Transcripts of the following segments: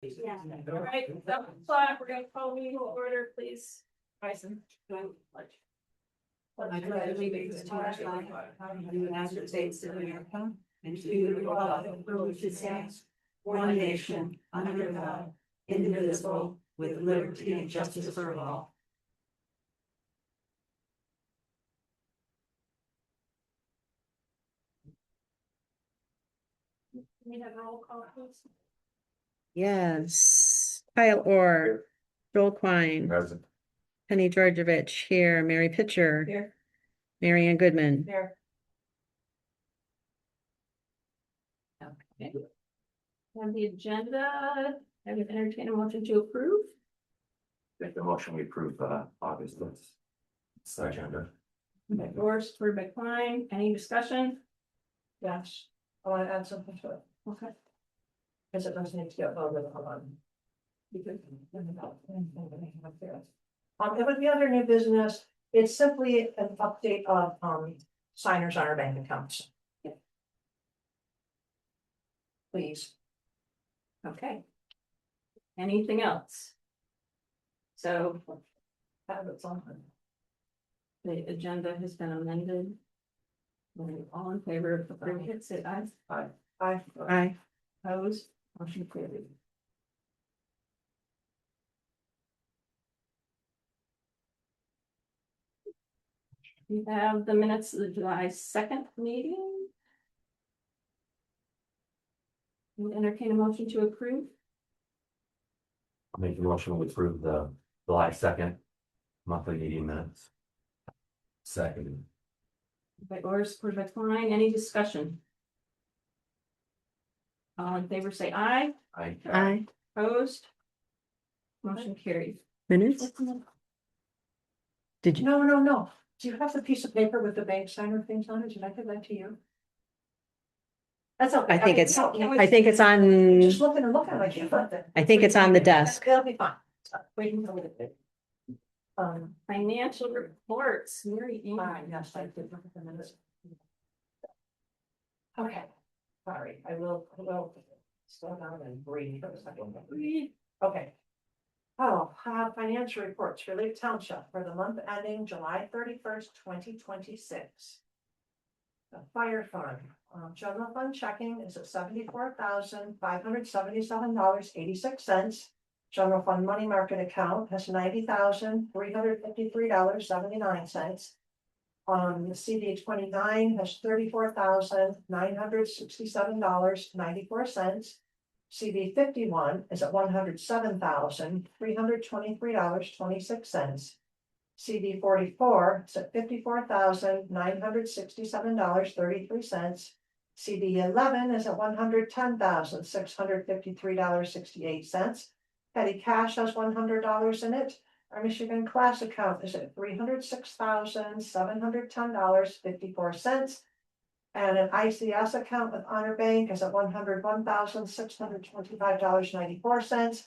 Yeah. All right, 7:00, we're gonna call meeting to order, please. Bryson. I pledge allegiance to our flag of the United States of America and to the republic for which it stands, one nation, under God, indivisible, with liberty and justice for all. Can we have a roll call, please? Yes, Kyle Orr, Joel Klein, Present. Penny Georgievich here, Mary Pitcher, Here. Mary Ann Goodman. Here. Okay. On the agenda, I would entertain a motion to approve. Make the motion, we approve August agenda. Or supported by Klein, any discussion? Yes, I want to add something to it, Okay. because it doesn't need to get voted on. It would be under new business, it's simply an update of, signers on our bank accounts. Please. Okay. Anything else? So Have it on. the agenda has been amended. We're all in favor of approving it, say aye. Aye. Opposed, motion carried. We have the minutes of the July 2nd meeting. We entertain a motion to approve. I'll make the motion, we approve the July 2nd monthly meeting minutes. Second. By Orr, supported by Klein, any discussion? All in favor, say aye. Aye. Opposed? Motion carried. Minutes? Did you? No. Do you have the piece of paper with the bank signer things on it? Did I give that to you? That's okay. I think it's, No, can we- I think it's on, Just looking like you thought that. I think it's on the desk. It'll be fine. Waiting for it. Financial reports, Mary Fine, Ann. yes, I did look at the minutes. Okay, sorry, I will slow down and breathe for a second. Okay. Financial reports for Lake Township for the month ending July 31st, 2026. The fire fund, general fund checking is at $74,577.86. General fund money market account has $90,353.79. The CD 29 has $34,967.94. CD 51 is at $107,323.26. CD 44 is at $54,967.33. CD 11 is at $110,653.68. Petty cash has $100 in it. Our Michigan class account is at $306,710.54. And an ICS account with Honor Bank is at $101,625.94.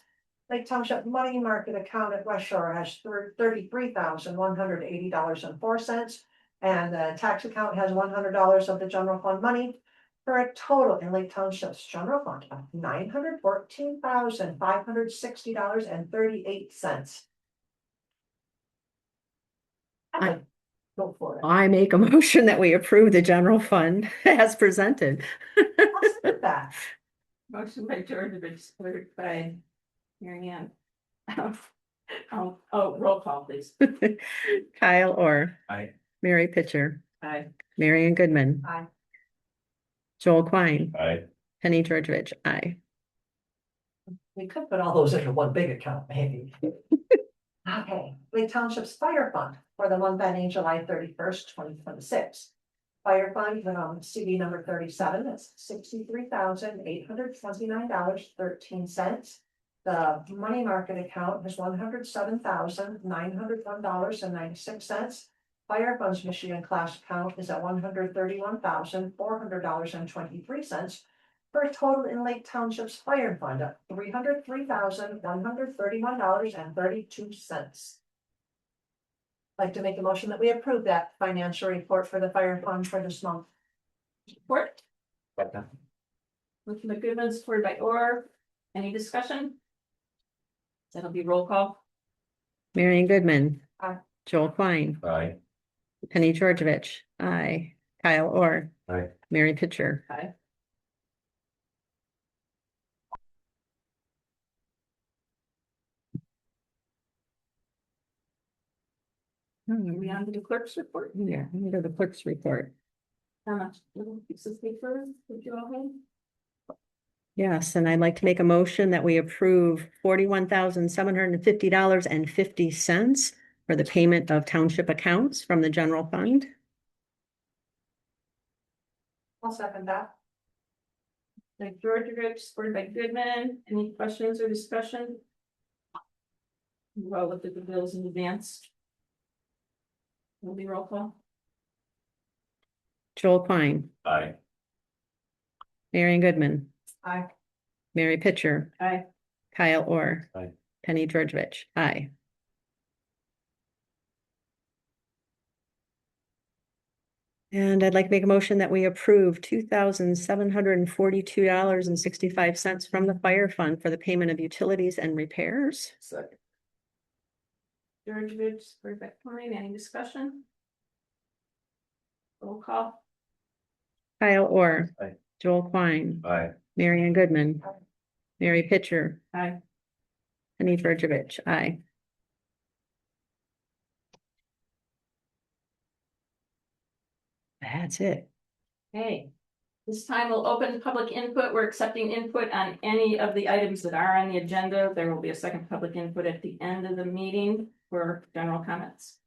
Lake Township Money Market account at West Shore has $33,180.04. And the tax account has $100 of the general fund money, for a total in Lake Township's general fund of $914,560.38. Go for it. I make a motion that we approve the general fund as presented. I'll second that. Motion by George, supported by Mary Ann. Roll call, please. Kyle Orr, Aye. Mary Pitcher, Aye. Mary Ann Goodman, Aye. Joel Klein, Aye. Penny Georgievich, aye. We could put all those into one big account, maybe. Okay, Lake Township's fire fund for the month ending July 31st, 2026. Fire fund, CD number 37, that's $63,829.13. The money market account has $107,901.96. Fire funds Michigan class account is at $131,400.23. For a total in Lake Township's fire fund of $303,131.32. Like to make a motion that we approve that financial report for the fire fund for this month. Support. Second. Motion by Goodman, supported by Orr. Any discussion? That'll be roll call. Marion Goodman. Aye. Joel Klein, Aye. Penny Georgevich, aye. Kyle Orr, Aye. Mary Pitcher. Aye. Are we on to the clerk's report? Yeah, let me go to the clerk's report. How much little pieces of paper did you all have? Yes, and I'd like to make a motion that we approve $41,750.50 for the payment of township accounts from the general fund. I'll second that. By Georgevich, supported by Goodman. Any questions or discussion? Well, look at the bills in advance. Will be roll call. Joel Klein, Aye. Marion Goodman, Aye. Mary Pitcher, Aye. Kyle Orr. Aye. Penny Georgevich, aye. And I'd like to make a motion that we approve $2,742.65 from the fire fund for the payment of utilities and repairs. Second. Georgevich, supported by Klein. Any discussion? Roll call. Kyle Orr. Aye. Joel Klein, Aye. Marion Goodman, Aye. Mary Pitcher, Aye. Penny Georgevich, aye. That's it. Okay. This time we'll open public input. We're accepting input on any of the items that are on the agenda. There will be a second public input at the end of the meeting for general comments.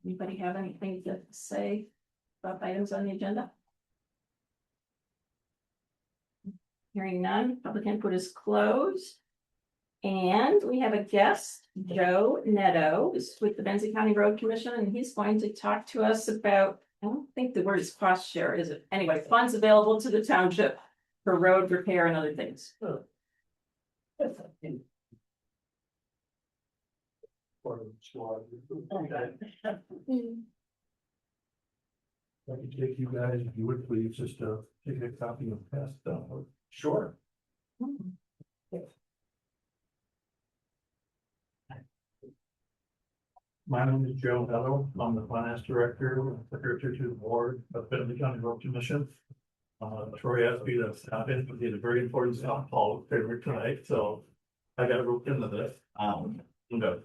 Anybody have anything to say about items on the agenda? Hearing none, public input is closed. And we have a guest, Joe Nedow, is with the Benzie County Road Commission, and he's going to talk to us about, I don't think the word is cost share, is it? Anyway, funds available to the township for road repair and other things. I could take you guys, if you would please, just take a copy and pass it down. Sure. My name is Joe Nedow. I'm the finance director, secretary to the board of Bentley County Road Commission. Troy asked me to stop in, but he had a very important softball favorite tonight, so I got roped into this. Okay.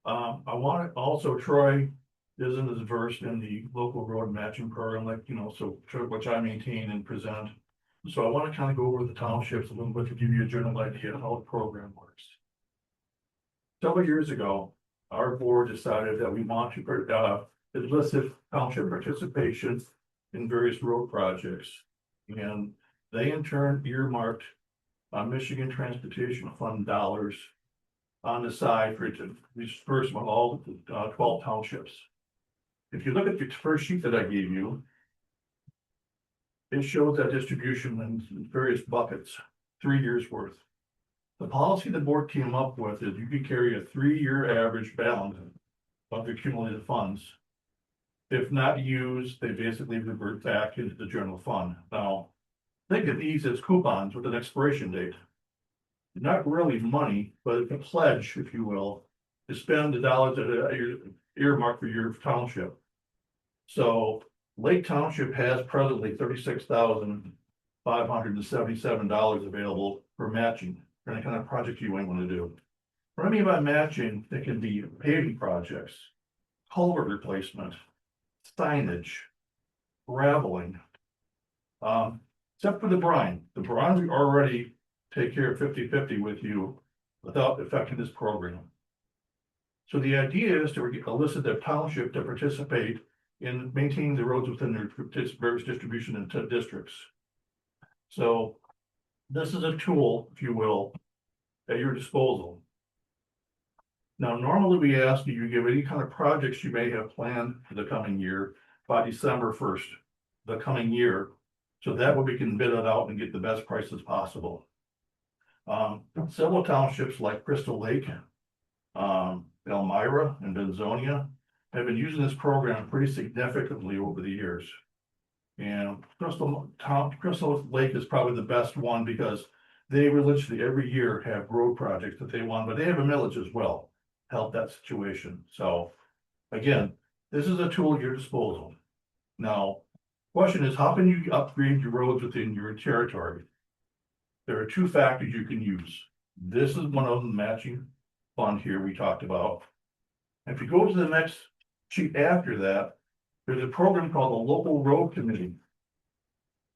I want to also, Troy isn't as versed in the local road matching program, like, so which I maintain and present. So I want to kind of go over the townships a little bit to give you a general idea of how the program works. Several years ago, our board decided that we want to elicit township participation in various road projects. And they in turn earmarked Michigan Transportation Fund dollars on the side for disbursement of all 12 townships. If you look at the first sheet that I gave you, it shows that distribution in various buckets, 3 years worth. The policy the board came up with is you can carry a 3-year average balance of accumulated funds. If not used, they basically revert back into the general fund. Now, think of these as coupons with an expiration date. Not really money, but it's a pledge, if you will, to spend the dollars that are earmarked for your township. So Lake Township has presently $36,577 available for matching for any kind of project you might want to do. What I mean by matching, it can be paving projects, culvert replacement, signage, graveling. Except for the brine. The brine we already take care of 50-50 with you without affecting this program. So the idea is to elicit the township to participate in maintaining the roads within their various distribution into districts. So this is a tool, if you will, at your disposal. Now, normally we ask you to give any kind of projects you may have planned for the coming year by December 1st, the coming year. So that way we can bid it out and get the best prices possible. Several townships like Crystal Lake, Elmira and Benzonia have been using this program pretty significantly over the years. And Crystal Lake is probably the best one because they religiously every year have road projects that they want, but they have a millage as well. Help that situation. So again, this is a tool at your disposal. Now, question is, how can you upgrade your roads within your territory? There are two factors you can use. This is one of them, matching fund here we talked about. If you go to the next sheet after that, there's a program called the Local Road Committee.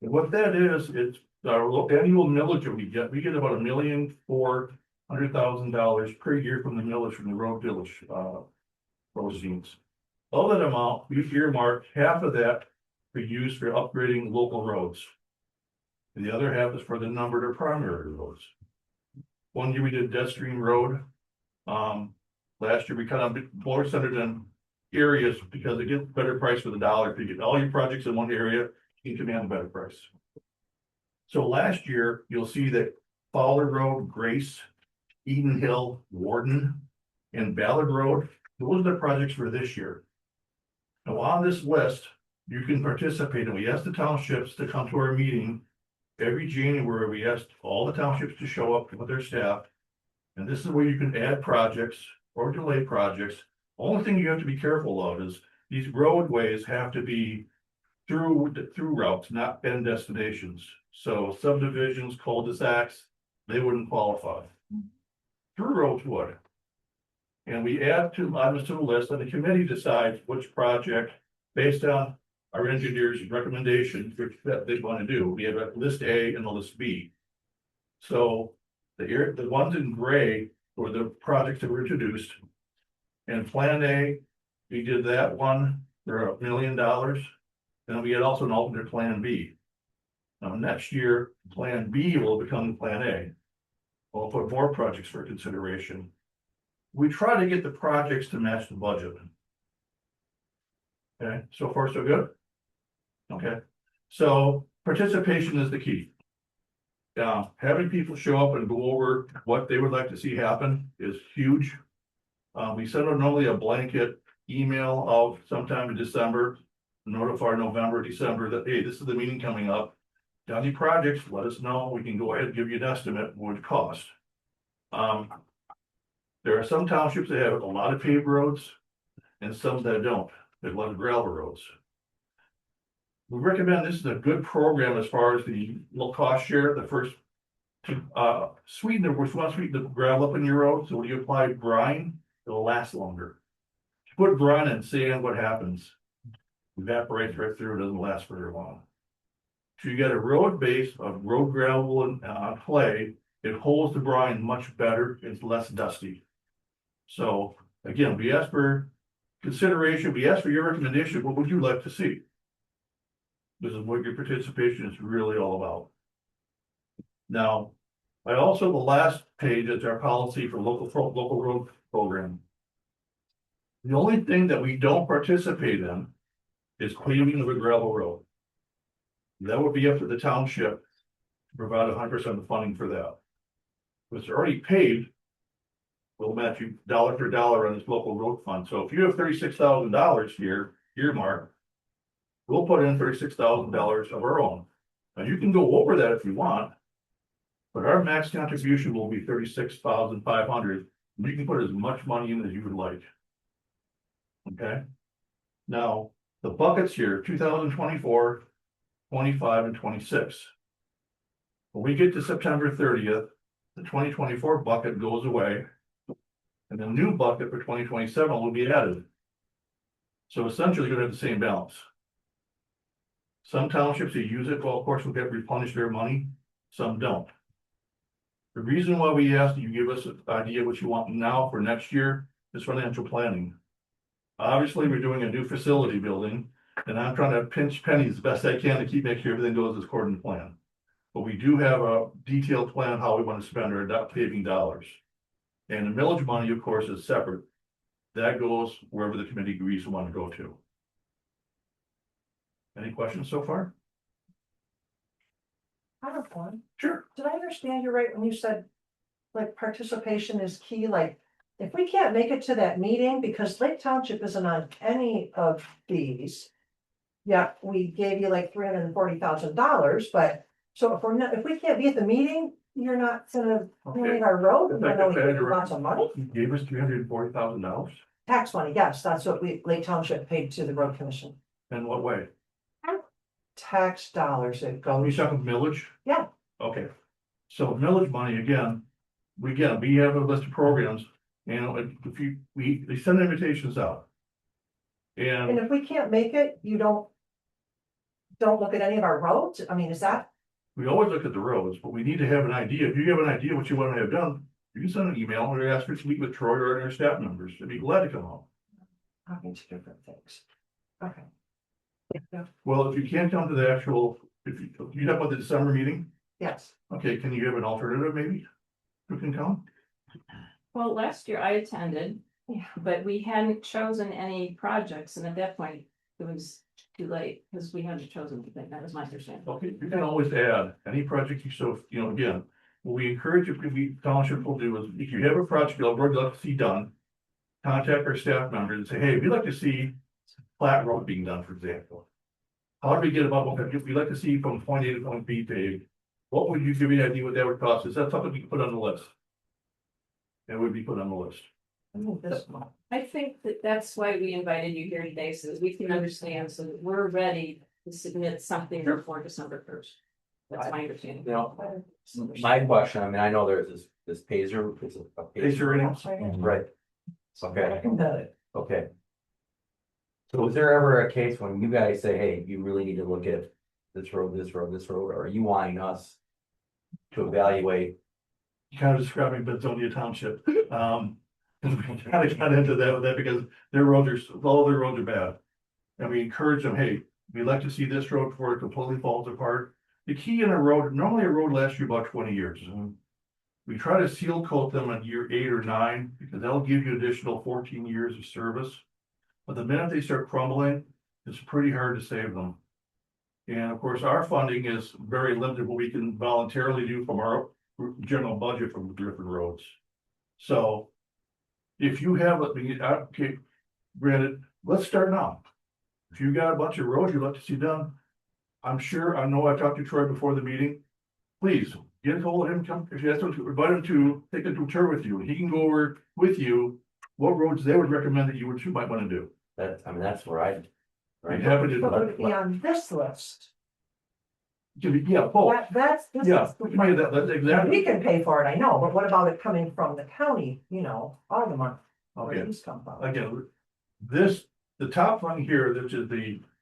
And what that is, it's our annual millage that we get about $1,400,000 per year from the millage from the road village proceeds. Of that amount, we've earmarked half of that for use for upgrading local roads. And the other half is for the numbered or primary roads. One year we did Deadstream Road. Last year we kind of more centered on areas because it gets better price for the dollar. If you get all your projects in one area, you can command a better price. So last year, you'll see that Fowler Road, Grace, Eden Hill, Warden, and Ballard Road, those are the projects for this year. Now on this list, you can participate, and we asked the townships to come to our meeting every January. We asked all the townships to show up with their staff. And this is where you can add projects or delay projects. Only thing you have to be careful of is these roadways have to be through routes, not end destinations. So subdivisions, cul-de-sacs, they wouldn't qualify. Through roads would. And we add two items to the list, and the committee decides which project, based on our engineer's recommendation, which that they want to do. We have a list A and a list B. So the ones in gray were the projects that were introduced. And Plan A, we did that one for $1 million. And we had also an alternate Plan B. Now next year, Plan B will become Plan A. We'll put more projects for consideration. We try to get the projects to match the budget. Okay, so far so good? Okay, so participation is the key. Having people show up and go over what they would like to see happen is huge. We send out normally a blanket email of sometime in December, notify November, December that, hey, this is the meeting coming up. Got any projects, let us know. We can go ahead and give you an estimate what it would cost. There are some townships that have a lot of paved roads and some that don't. There's a lot of gravel roads. We recommend this is a good program as far as the low cost share. The first sweeten we want to sweeten the gravel up in your road. So when you apply brine, it'll last longer. If you put brine and sand, what happens? Evaporates right through, it doesn't last very long. So you got a road base of road gravel and clay, it holds the brine much better, it's less dusty. So again, we ask for consideration, we ask for your recommendation, what would you like to see? This is what your participation is really all about. Now, the last page is our policy for local road program. The only thing that we don't participate in is paving of a gravel road. That would be up to the township to provide 100% of funding for that. If it's already paved, we'll match you dollar for dollar on this local road fund. So if you have $36,000 here, earmark, we'll put in $36,000 of our own. Now you can go over that if you want, but our max contribution will be $36,500. You can put as much money in as you would like. Okay. Now the buckets here, 2024, 25, and 26. When we get to September 30th, the 2024 bucket goes away, and the new bucket for 2027 will be added. So essentially, you're going to have the same balance. Some townships that use it, well, of course, will get replenished their money. Some don't. The reason why we ask that you give us an idea of what you want now for next year is financial planning. Obviously, we're doing a new facility building, and I'm trying to pinch pennies as best I can to keep making sure everything goes according to plan. But we do have a detailed plan how we want to spend our paving dollars. And the millage money, of course, is separate. That goes wherever the committee agrees we want to go to. Any questions so far? I have one. Sure. Did I understand you right when you said, like, participation is key? Like, if we can't make it to that meeting, because Lake Township isn't on any of these. Yeah, we gave you like $340,000, but so if we can't be at the meeting, you're not gonna Okay. make our road, Is even that though we fair give to you lots of money? You gave us $340,000. Tax money, yes, that's what Lake Township paid to the road commission. In what way? Tax dollars, it Are we goes, talking millage? Yeah. Okay. So millage money, again, we have a list of programs, and if they send invitations out. and And if we can't make it, you don't look at any of our roads, I mean, is that, we always look at the roads, but we need to have an idea. If you have an idea what you want to have done, you can send an email or ask for to meet with Troy or our staff members. They'd be glad to come home. talking to different things? Okay. Well, if you can't come to the actual, if you have about the December meeting, Yes, okay, can you have an alternative maybe? Who can come? Well, last year I attended, Yeah. but we hadn't chosen any projects, and at that point, it was too late, because we hadn't chosen anything, that was my understanding. Okay, you can always add any project you, so, again, what we encourage you, we township will do is, if you have a project you'd like to see done. Contact our staff members and say, hey, we'd like to see flat road being done, for example. How do we get about what we'd like to see from point A to point B paved? What would you give me an idea what that would cost? Is that something we can put on the list? It would be put on the list. I mean, this one. I think that's why we invited you here today, so that we can understand, so that we're ready to submit something before December 1st. That's my understanding. You know, my question, I mean, I know there's this pager, it's a Pager pager. rating. Right. Okay, Okay. okay. So was there ever a case when you guys say, hey, you really need to look at this road, this road, this road, or are you wanting us to evaluate? Kind of describing Benzie Township. We kind of got into that with that because all their roads are bad. And we encourage them, hey, we'd like to see this road before it completely falls apart. The key in a road, normally a road lasts you about 20 years. We try to seal coat them at year 8 or 9 because that'll give you additional 14 years of service. But the minute they start crumbling, it's pretty hard to save them. And of course, our funding is very limited, what we can voluntarily do from our general budget from the different roads. So if you have, okay, granted, let's start now. If you got a bunch of roads you'd like to see done, I know I talked to Troy before the meeting. Please get a hold of him, come, if you ask him to invite him to take a tour with you, he can go over with you what roads they would recommend that you might want to do. That's where I. Right, happy to. But would it be on this list? Yeah, both. That's. this Yeah, is- that's exactly. We can pay for it, I know, but what about it coming from the county, all the money? Where Okay, these come from? again, the top one here, which is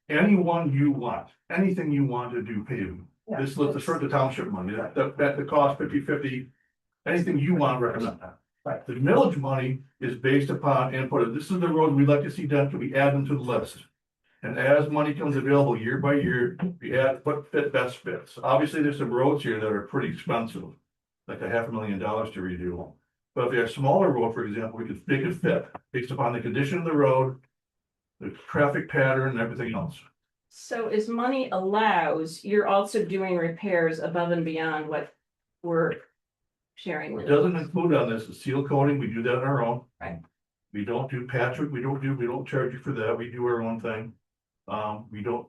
anything you want to do paving. Yeah, This list is for the township money, that the cost 50/50, anything you want to recommend. Right. The millage money is based upon input, this is the road we'd like to see done, can we add them to the list? And as money comes available year by year, we add what best fits. Obviously, there's some roads here that are pretty expensive, like $500,000 to redo. But if you have a smaller road, for example, they could fit based upon the condition of the road, the traffic pattern and everything else. So as money allows, you're also doing repairs above and beyond what we're sharing What with. doesn't include on this is seal coating, we do that on our own. Right. We don't do patchwork, we don't charge you for that, we do our own thing. We don't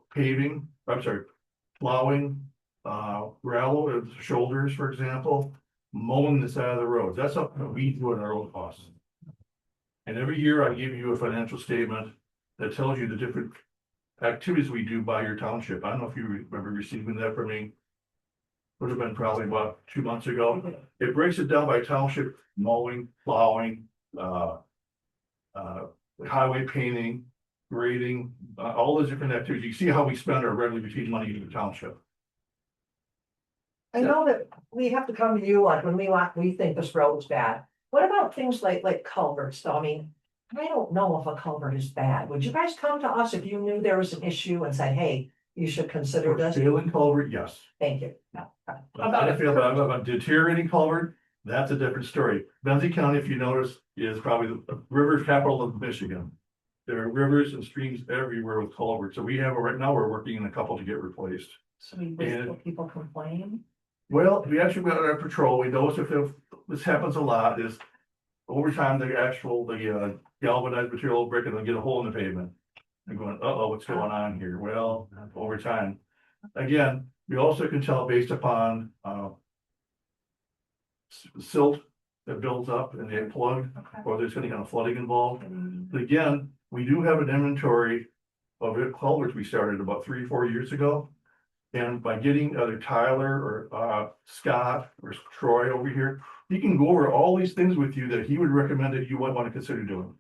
plowing, gravel, shoulders, for example, mowing the side of the roads, that's something that we do at our own cost. And every year I give you a financial statement that tells you the different activities we do by your township. I don't know if you remember receiving that from me. Would have been probably about 2 months ago. It breaks it down by township, mowing, plowing, highway painting, grading, all those different activities. You see how we spend our revenue between money in the township. I know that we have to come to you like when we think this road is bad. What about things like culverts, though? I mean, I don't know if a culvert is bad. Would you guys come to us if you knew there was an issue and said, hey, you should consider this? Failing culvert, yes. Thank you. No, About a deteriorating culvert, that's a different story. Benzie County, if you notice, is probably the river capital of Michigan. There are rivers and streams everywhere with culverts. So right now, we're working in a couple to get replaced. So we wait till people complain. Well, we actually got our patrol. We notice if this happens a lot is over time, the galvanized material breaking and get a hole in the pavement. And going, what's going on here? Well, over time. Again, we also can tell based upon silt that builds up and they plug, Okay. or there's any kind of flooding involved. But again, we do have an inventory of it culverts we started about 3, 4 years ago. And by getting either Tyler or Scott or Troy over here, he can go over all these things with you that he would recommend that you might want to consider doing.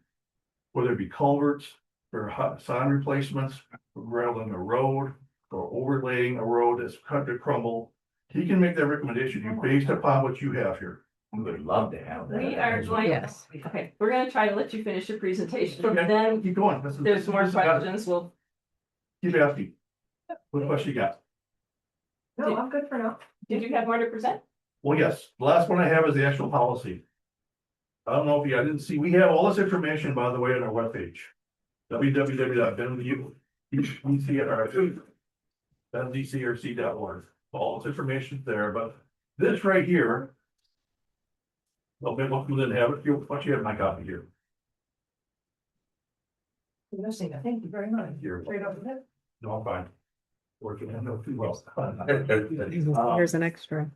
Whether it be culverts or sign replacements, or graveling a road, or overlaying a road that's cut to crumble. He can make that recommendation to you based upon what you have here. We would love to have that. We are going, Yes. okay, we're gonna try to let you finish your presentation, Okay. then Keep going. there's more questions, we'll, Keep asking. What question you got? No, I'm good for now. did you have more to present? Well, yes, the last one I have is the actual policy. I don't know if I didn't see, we have all this information, by the way, on our webpage. www.benzecrc.org. All this information there, but this right here. Well, maybe we didn't have it, what you have my copy here. You're missing it. Thank you very much. Here, Right over there. no, I'm fine. Working on no too well. Here's an extra.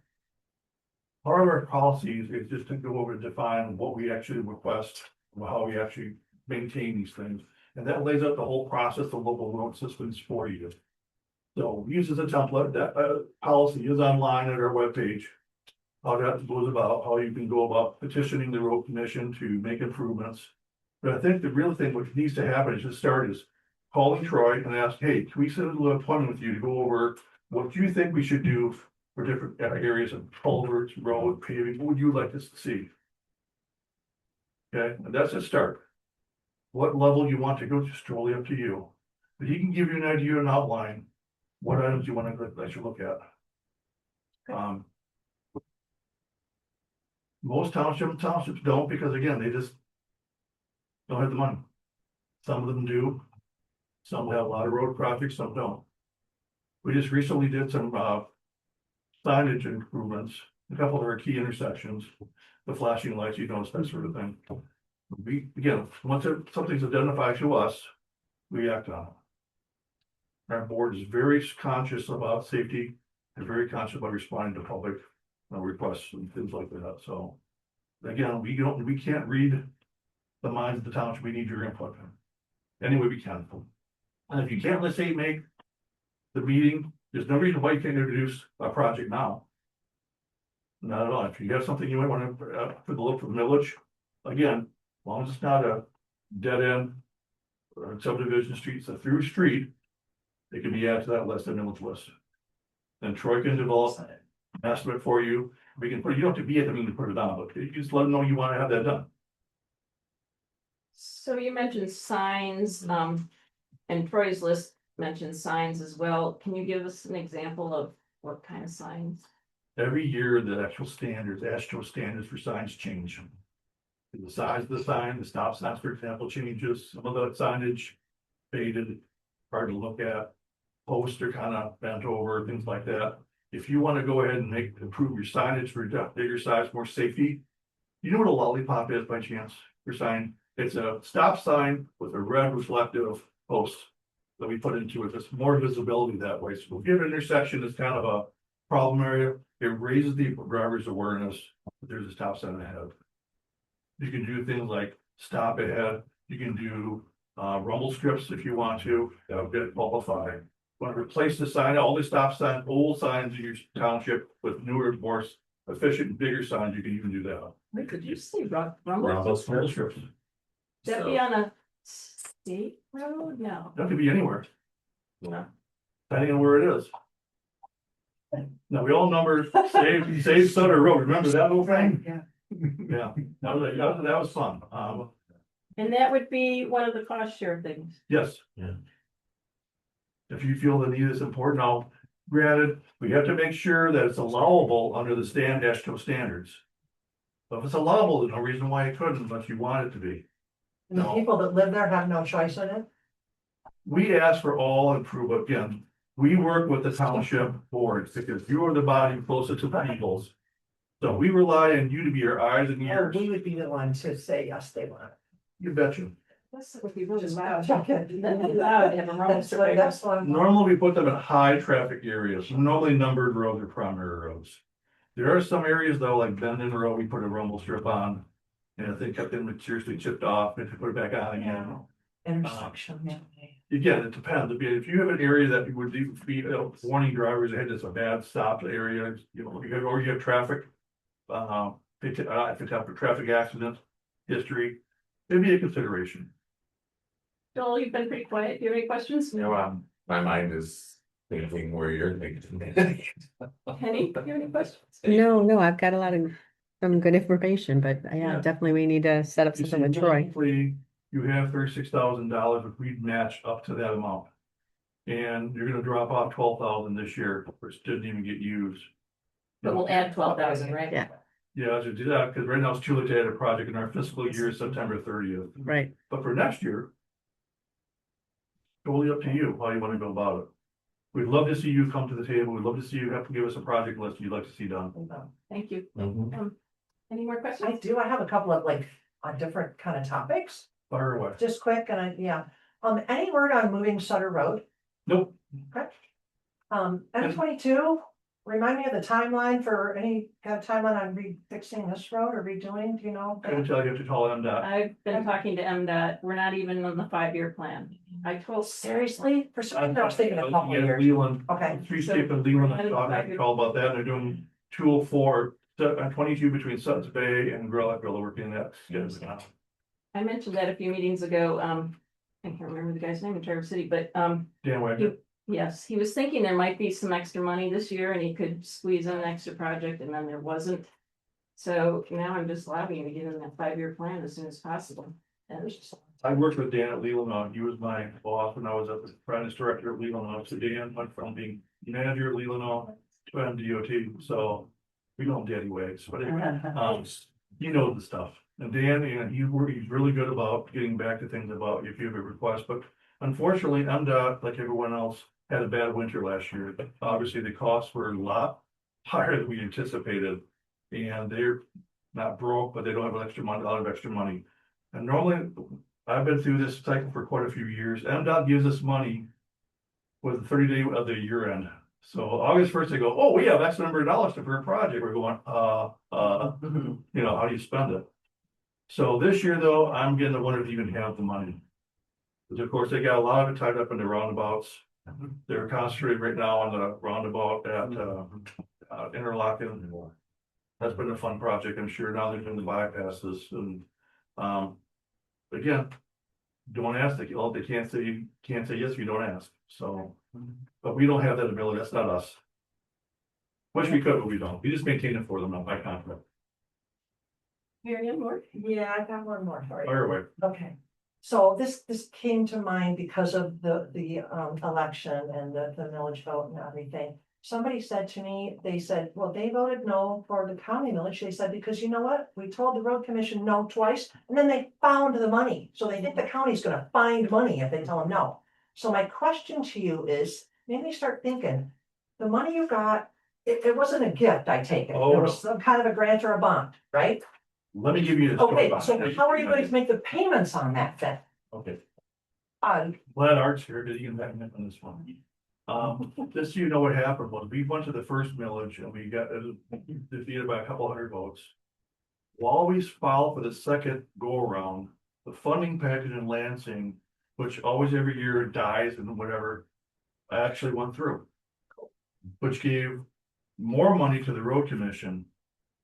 Part of our policies is just to go over and define what we actually request, how we actually maintain these things. And that lays out the whole process of local road systems for you. So use as a template, that policy is online at our webpage. How that goes about, how you can go about petitioning the road commission to make improvements. But I think the real thing which needs to happen is just start is calling Troy and ask, hey, can we set a little appointment with you to go over what you think we should do for different areas of culverts, road paving, what would you like us to see? Okay, and that's a start. What level you want to go, just totally up to you. But he can give you an idea and outline what items you want to let you look at. Most townships don't, because again, they just don't have the money. Some of them do. Some have a lot of road projects, some don't. We just recently did some signage improvements, a couple of our key intersections, the flashing lights, you notice that sort of thing. We, again, once something's identified to us, we act on it. Our board is very conscious about safety and very conscious about responding to public requests and things like that. So again, we can't read the minds of the township. We need your input. Any way we can. And if you can't, let's say, make the meeting, there's no reason why you can't introduce a project now. Not at all. If you have something you might want to for the look for the village, again, as long as it's not a dead end or a subdivision street, it's a through street, it can be added to that list, the village list. And Troy can develop an estimate for you. We can put, you don't have to be at the meeting to put it on, but you just let them know you want to have that done. So you mentioned signs, and Troy's list mentioned signs as well. Can you give us an example of what kind of signs? Every year, the actual standards for signs change. The size of the sign, the stop signs, for example, changes. Some of the signage faded, hard to look at. Posts are kind of bent over, things like that. If you want to go ahead and improve your signage for bigger size, more safety, you know what a lollipop is by chance? Your sign, it's a stop sign with a red reflective post that we put into it. There's more visibility that way. So we'll give an intersection that's kind of a problem area. It raises the driver's awareness that there's a stop sign ahead. You can do things like stop ahead. You can do rumble strips if you want to. That'll get it qualified. Want to replace the sign, all the stop signs, old signs in your township with newer, more efficient, bigger signs. You can even do that. Wait, could you say rumble? Rumble strips. That be on a state road? No, That could be anywhere, no. depending on where it is. Now, we all number save Sutter Road. Remember that little thing? Yeah. Yeah, that was fun. And that would be one of the cost share things. Yes. Yeah. If you feel the need is important, now, granted, we have to make sure that it's allowable under the AASHTO standards. So if it's allowable, there's no reason why it couldn't, but you want it to be. And the No. people that live there have no choice in it. We ask for all improvement. Again, we work with the township boards because you are the body closest to the peoples. So we rely on you to be our eyes and Or ears. we would be the ones who say, yes, they want it. You betcha. This would be really Just loud. check it. That'd be loud to have a rumble That's what, strip. that's what I'm. Normally, we put them in high traffic areas, normally numbered roads or primary roads. There are some areas though, like Bend in Row, we put a rumble strip on. And if they kept them seriously chipped off, if you put it back on again. Intersection, yeah. Again, it depends. If you have an area that you would be warning drivers ahead, it's a bad stop area, you know, or you have traffic. If it have a traffic accident history, it'd be a consideration. Joel, you've been pretty quiet. Do you have any questions? You know, my mind is thinking where you're thinking. Penny, do you have any questions? No, I've got a lot of, some good information, but yeah, Yeah. definitely we need to set up You something with see, Troy. basically, you have $36,000, which we'd match up to that amount. And you're gonna drop off 12,000 this year, which didn't even get used. But we'll add 12,000, right? Yeah. Yeah, I should do that, because right now it's too late to add a project, and our fiscal year is September 30th. Right. But for next year, totally up to you, how you wanna go about it. We'd love to see you come to the table, we'd love to see you have to give us a project list you'd like to see done. Thank you. Mhm. Any more I questions? do, I have a couple of like, on different kind of topics, Fire away. just quick, and any word on moving Sutter Road? Nope, M22, remind me of the timeline for any kind of timeline on fixing this road or redoing, do you know? I would tell you have to call MDOT. I've been talking to MDOT. We're not even on the 5-year plan. I told. Seriously, for some reason I was thinking a couple of Yeah, years, Leland, okay, Streetscape and Leland, I thought I could call about that, they're doing 204, 22 between Suttons Bay and Grillock, they're working that. I mentioned that a few meetings ago. I can't remember the guy's name in Traverse City, but, Dan Wagner. yes, he was thinking there might be some extra money this year and he could squeeze in an extra project and then there wasn't. So now I'm just lobbying to get in that 5-year plan as soon as possible. And I worked with Dan at Leland, he was my boss when I was at the finance director at Leland, so Dan went from being manager at Leland to MDOT, so we know him daddy ways, but anyway, he knows the stuff. And Dan, he's really good about getting back to things about if you have a request, but unfortunately, MDOT, like everyone else, had a bad winter last year. Obviously, the costs were a lot higher than we anticipated. And they're not broke, but they don't have an extra money, a lot of extra money. And normally, I've been through this cycle for quite a few years. MDOT gives us money with the 30-day of the year end. So August 1st, they go, oh, we have X number of dollars for a project. We're going, how do you spend it? So this year, though, I'm getting to wonder if you even have the money. Because of course, they got a lot of it tied up in the roundabouts. They're concentrated right now on the roundabout at Interlochen. That's been a fun project, I'm sure. Now they're doing the bypasses and, again, don't ask, they can't say yes if you don't ask, so. But we don't have that ability, that's not us. Wish we could, but we don't. We just maintain it for them, not by contract. Mary Ann Moore? yeah, I got one more for you. Fire away. Okay, so this came to mind because of the election and the millage vote and everything. Somebody said to me, they said, well, they voted no for the county millage. They said, because you know what? We told the road commission no twice, and then they found the money. So they think the county's gonna find money if they tell them no. So my question to you is, maybe start thinking, the money you got, it wasn't a gift, I take it. Oh, It no. was some kind of a grant or a bond, right? Let me give you this. Okay, so how are you going to make the payments on that then? Okay, Uh, Glad Art's here, did you back me up on this one? Just so you know what happened was, we went to the first millage and we got defeated by a couple hundred votes. While we filed for the second go around, the funding package in Lansing, which always every year dies and whatever, actually went through. Which gave more money to the road commission.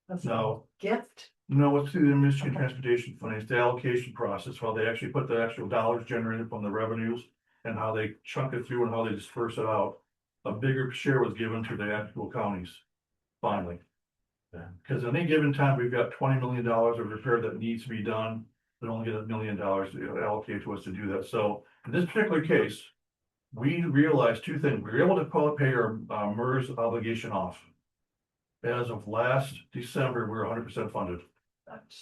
that's a No, gift. no, it's through the Michigan Transportation Fund, it's the allocation process, how they actually put the actual dollars generated from the revenues. And how they chunk it through and how they disperse it out. A bigger share was given to the actual counties, finally. Because at any given time, we've got $20 million of repair that needs to be done, but only get $1 million allocated to us to do that. So in this particular case, we realized two things. We were able to pay our MERS obligation off. As of last December, we were 100% funded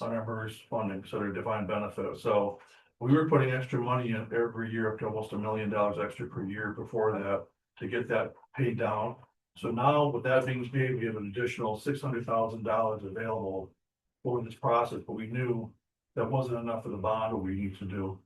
on our MERS funding, so they're defined benefit. So we were putting extra money in every year, up to almost $1 million extra per year before that to get that paid down. So now with that being paid, we have an additional $600,000 available for this process, but we knew that wasn't enough for the bond what we need to do.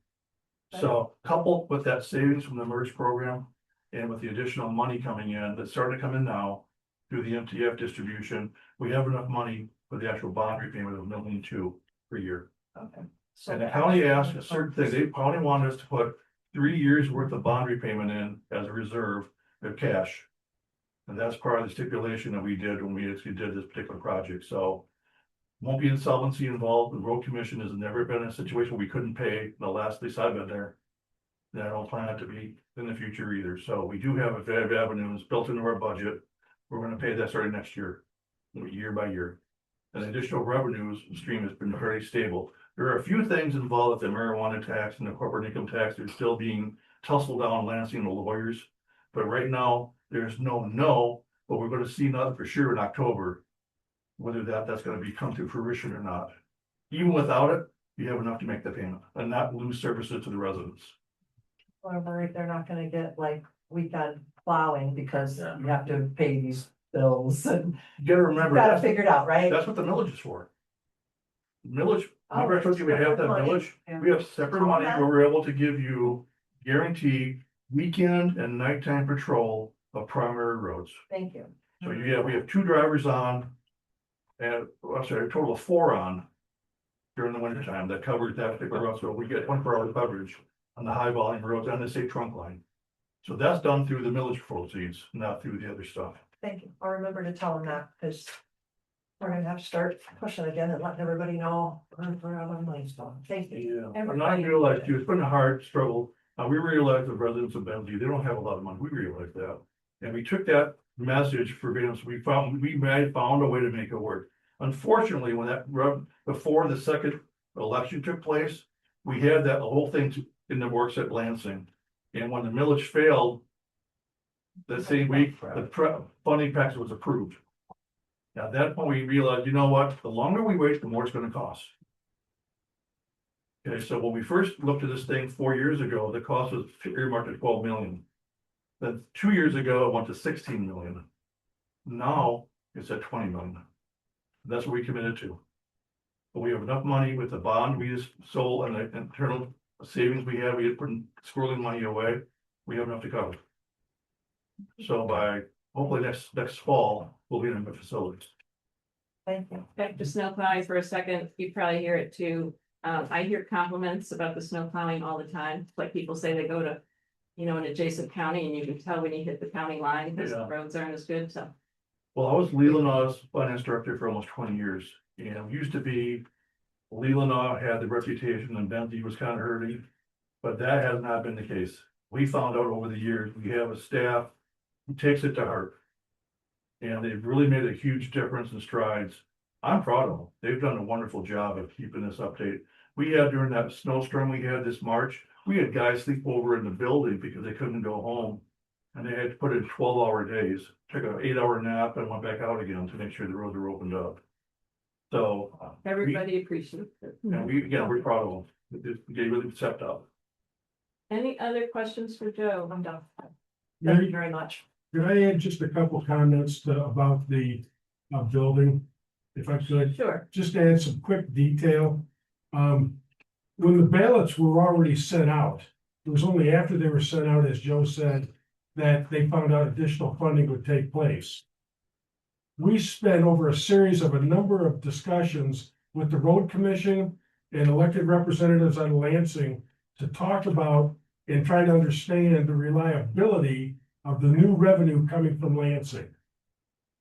So coupled with that savings from the MERS program and with the additional money coming in that's starting to come in now, through the MTF distribution. We have enough money for the actual bond repayment of $1.2 million per year. Okay. So And the county asked a certain thing, the county wanted us to put 3 years worth of bond repayment in as a reserve of cash. And that's part of the stipulation that we did when we actually did this particular project, so. Won't be insolvency involved, the road commission has never been in a situation where we couldn't pay, the last lease I've been there. And I don't plan it to be in the future either, so we do have avenues built into our budget. We're gonna pay that starting next year, year by year. And additional revenues stream has been very stable. There are a few things involved with the marijuana tax and the corporate income tax, they're still being tussled down Lansing, the lawyers. But right now, there's no, but we're gonna see nothing for sure in October. Whether that's gonna come to fruition or not. Even without it, you have enough to make the payment and not lose services to the residents. I'm worried they're not gonna get like weekend plowing because you have to pay these bills and You gotta remember, gotta figure it out, right? that's what the millage is for. Millage, remember I told you we have that millage, Yeah. we have separate money where we're able to give you guaranteed weekend and nighttime patrol of primary roads. Thank you. So we have 2 drivers on. And, I'm sorry, a total of 4 on. During the winter time that covers that particular road, so we get 24-hour coverage on the high volume roads and the state trunk line. So that's done through the millage proceeds, not through the other stuff. Thank you. I'll remember to tell them that, because we're gonna have to start pushing again and letting everybody know we're out on milestone. Thank you. Yeah, and I realized too, it's been a hard struggle. We realized the residents of Benzie, they don't have a lot of money. We realized that. And we took that message for them. So we found a way to make it work. Unfortunately, when before the second election took place, we had that whole thing in the works at Lansing. And when the millage failed, the same week, the funding package was approved. At that point, we realized, you know what, the longer we wait, the more it's gonna cost. Okay, so when we first looked at this thing 4 years ago, the cost was earmarked at 12 million. Then 2 years ago, it went to 16 million. Now it's at 20 million. That's what we committed to. But we have enough money with the bond we just sold and the internal savings we have, we had put squirreling money away. We have enough to cover. So by hopefully next fall, we'll be in the facilities. Thank you. Back to snow plowing for a second, you probably hear it too. I hear compliments about the snow plowing all the time, like people say they go to, an adjacent county and you can tell when you hit the county line because the Yeah. roads aren't as good, so. Well, I was Leelanau's finance director for almost 20 years. And it used to be Leelanau had the reputation and Benzie was kind of hurting. But that has not been the case. We found out over the years, we have a staff who takes it to heart. And they've really made a huge difference in strides. I'm proud of them. They've done a wonderful job of keeping this update. We had during that snowstorm we had this March, we had guys sleep over in the building because they couldn't go home. And they had to put in 12-hour days, took an 8-hour nap and went back out again to make sure the roads were opened up. So. Everybody appreciates it. And we're proud of them. They really stepped up. Any other questions for Joe? I'm done. Thank you very much. Could I add just a couple comments about the building? If I could, Sure. just add some quick detail. When the ballots were already sent out, it was only after they were sent out, as Joe said, that they found out additional funding would take place. We spent over a series of a number of discussions with the road commission and elected representatives on Lansing to talk about and try to understand the reliability of the new revenue coming from Lansing.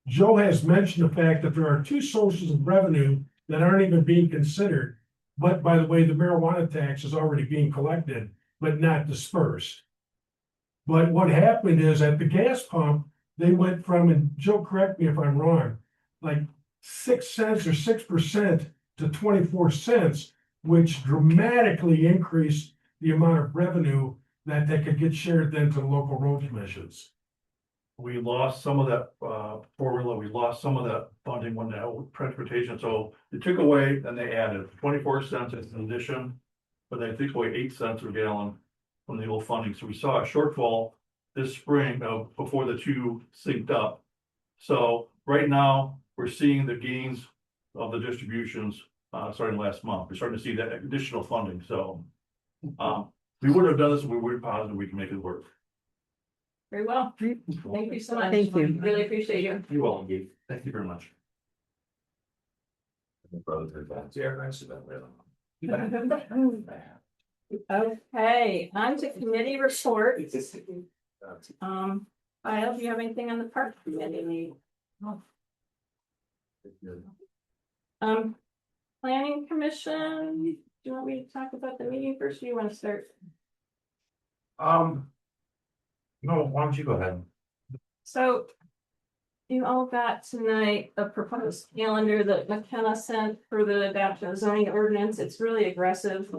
Joe has mentioned the fact that there are 2 sources of revenue that aren't even being considered. But by the way, the marijuana tax is already being collected, but not dispersed. But what happened is at the gas pump, they went from, and Joe, correct me if I'm wrong, like 6 cents or 6% to 24 cents, which dramatically increased the amount of revenue that could get shared then to the local road commissions. We lost some of that formula, we lost some of that funding when the transportation, so they took away and they added 24 cents as an addition. But they took away 8 cents per gallon from the old funding, so we saw a shortfall this spring before the 2 synced up. So right now, we're seeing the gains of the distributions starting last month. We're starting to see that additional funding, so we would have done this if we were positive we can make it work. Very well. Thank you so much. Thank you. Really appreciate you. You're welcome, Gabe. Thank you very much. Brothers and friends. Yeah, nice to Okay, on to committee reports. Kyle, do you have anything on the park committee? Planning commission, do you want me to talk about the meeting first, or do you want to start? No, why don't you go ahead? So you all got tonight a proposed calendar that McKenna sent for the adoption of zoning ordinance. It's really aggressive.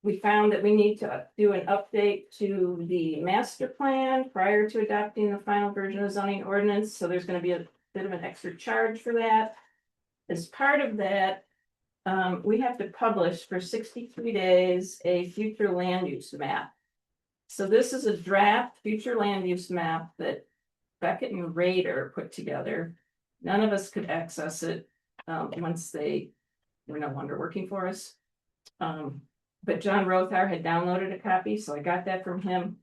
We found that we need to do an update to the master plan prior to adopting the final version of zoning ordinance. So there's going to be a bit of an extra charge for that. As part of that, we have to publish for 63 days a future land use map. So this is a draft future land use map that Beckett and Rader put together. None of us could access it once they were no longer working for us. But John Rothar had downloaded a copy, so I got that from him.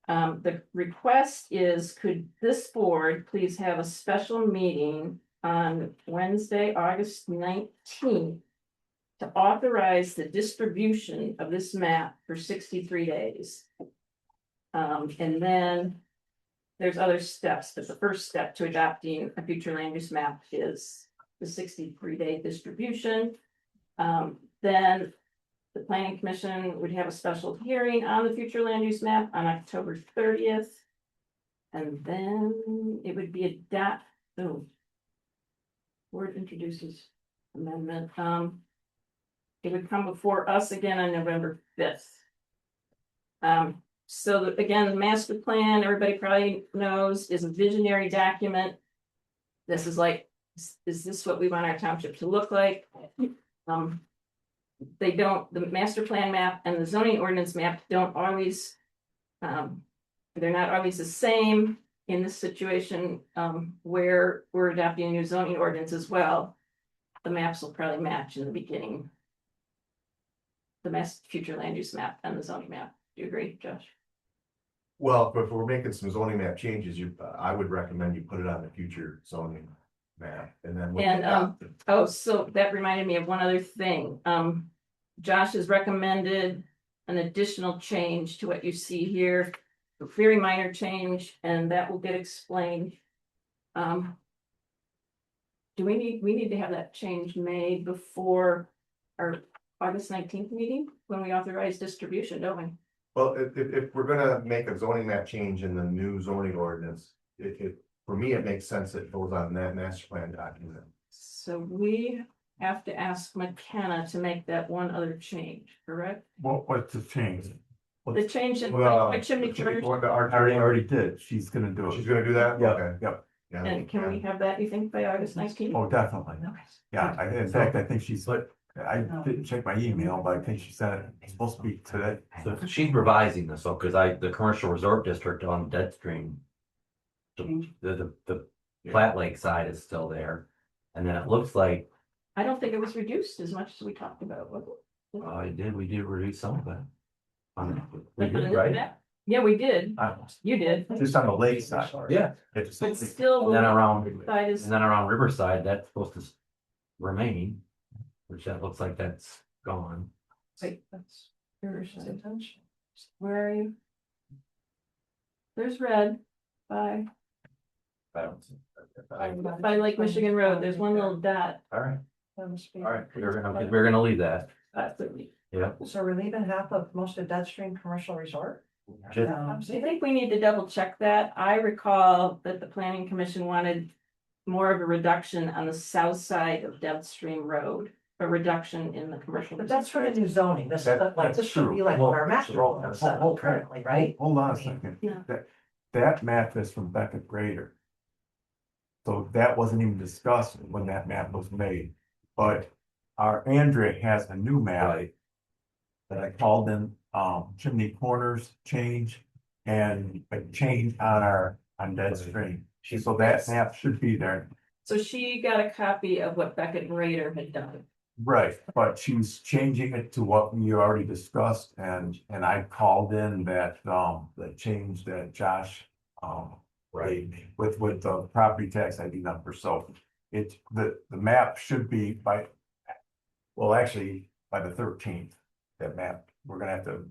The request is, could this board please have a special meeting on Wednesday, August 19th to authorize the distribution of this map for 63 days. And then there's other steps, but the first step to adopting a future land use map is the 63-day distribution. Then the planning commission would have a special hearing on the future land use map on October 30th. And then it would be word introduces amendment. It would come before us again on November 5th. So again, the master plan, everybody probably knows, is a visionary document. This is like, is this what we want our township to look like? The master plan map and the zoning ordinance map don't always, they're not always the same in this situation, where we're adopting a new zoning ordinance as well. The maps will probably match in the beginning. The future land use map and the zoning map. Do you agree, Josh? Well, if we're making some zoning map changes, I would recommend you put it on the future zoning map and then. Oh, so that reminded me of one other thing. Josh has recommended an additional change to what you see here, a very minor change, and that will get explained. Do we need to have that change made before our August 19th meeting when we authorize distribution, don't we? Well, if we're gonna make a zoning map change in the new zoning ordinance, for me, it makes sense that it goes on that master plan document. So we have to ask McKenna to make that one other change, correct? What's the change? The change in Well, chimney corners. Already did. She's gonna do She's gonna do that? Yeah, Okay. yep. Yeah. And can we have that, you think, by August 19th? Oh, definitely. Yeah, in fact, I think she's, I didn't check my email, but I think she said it's supposed to be today. So she's revising this, because the commercial resort district on Deadstream. The Flat Lake side is still there, and then it looks like, I don't think it was reduced as much as we talked about, was it? we did reduce some of it. We They put it did, in the right? map? Yeah, we did. You did. Just on the lake side. Yeah, It's, But still, and then the around, side is, and then around Riverside, that's supposed to remain, which that looks like that's gone. wait, that's Riverside. Where are you? There's red by Lake Michigan Road. There's one little dot. All right, we're gonna leave that, yeah. So we're leaving half of most of Deadstream Commercial Resort? Just- I think we need to double check that. I recall that the planning commission wanted more of a reduction on the south side of Deadstream Road, a reduction in the commercial. But that's for the new zoning, this, That- like, this that's should be true. like Well, what our master hold- plan hold- hold- currently, right? Hold on a second. Yeah. That map is from Beckett Grader. So that wasn't even discussed when that map was made, but our Andrea has a new map. Right. That I called in, chimney corners change and a change on Deadstream. So that map should be there. So she got a copy of what Beckett and Rader had done. Right, but she's changing it to what we already discussed and I called in the change that Josh. Right. With the property tax ID number, so it's, the map should be by. Well, actually, by the 13th, that map, we're gonna have to,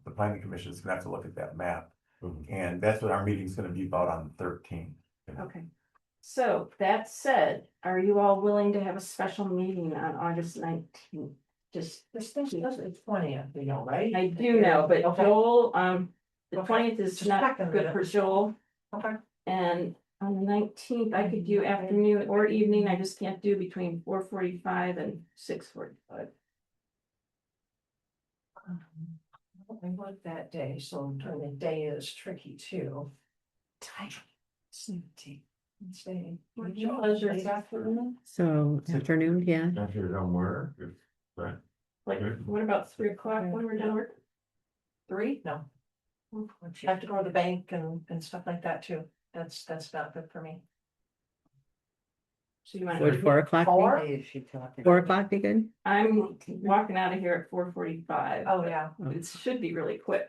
the planning commission is gonna have to look at that map. Mhm. And that's what our meeting's gonna be about on the 13th. Okay. So that said, are you all willing to have a special meeting on August 19th? Just, This thing says it's 20th, you know, right? I do know, but Okay. Joel, the Okay. 20th is Just not checking good it. for Joel. Okay. And on the 19th, I could do afternoon or evening, I just can't do between 4:45 and 6:45. I work that day, so during the day is tricky too. Say. What pleasure is afternoon? So afternoon, yeah. If you're somewhere, right? Like, what about 3 o'clock when we're done work? 3? No. I have to go to the bank and stuff like that too. That's not good for me. So you want Would to, 4 o'clock Four? be, 4 o'clock be good? I'm walking out of here at 4:45. Oh, yeah. It should be really quick.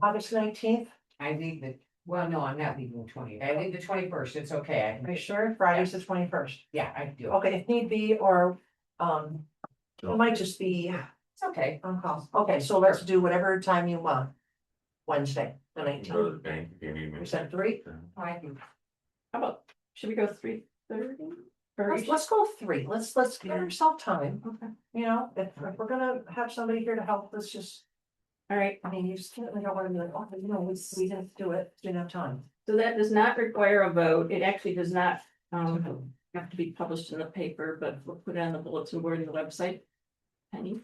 August 19th, I leave well, no, I'm not leaving the 20th. I leave the 21st. It's okay. I are you can, sure? Friday's the 21st. yeah, I can do it. Okay, if need be, or, it might just be It's okay. on call. Okay, so let's do whatever time you want. Wednesday, the 19th. We said 3? I can, How about, should we go 3:30? Or Let's go 3. Let's give ourselves time. Okay, You know, if we're gonna have somebody here to help, let's just, all right. I mean, you just can't, we don't wanna be like, oh, you know, we didn't do it, didn't have time. So that does not require a vote. It actually does not have to be published in the paper, but we'll put it on the bulletin board and the website. Penny?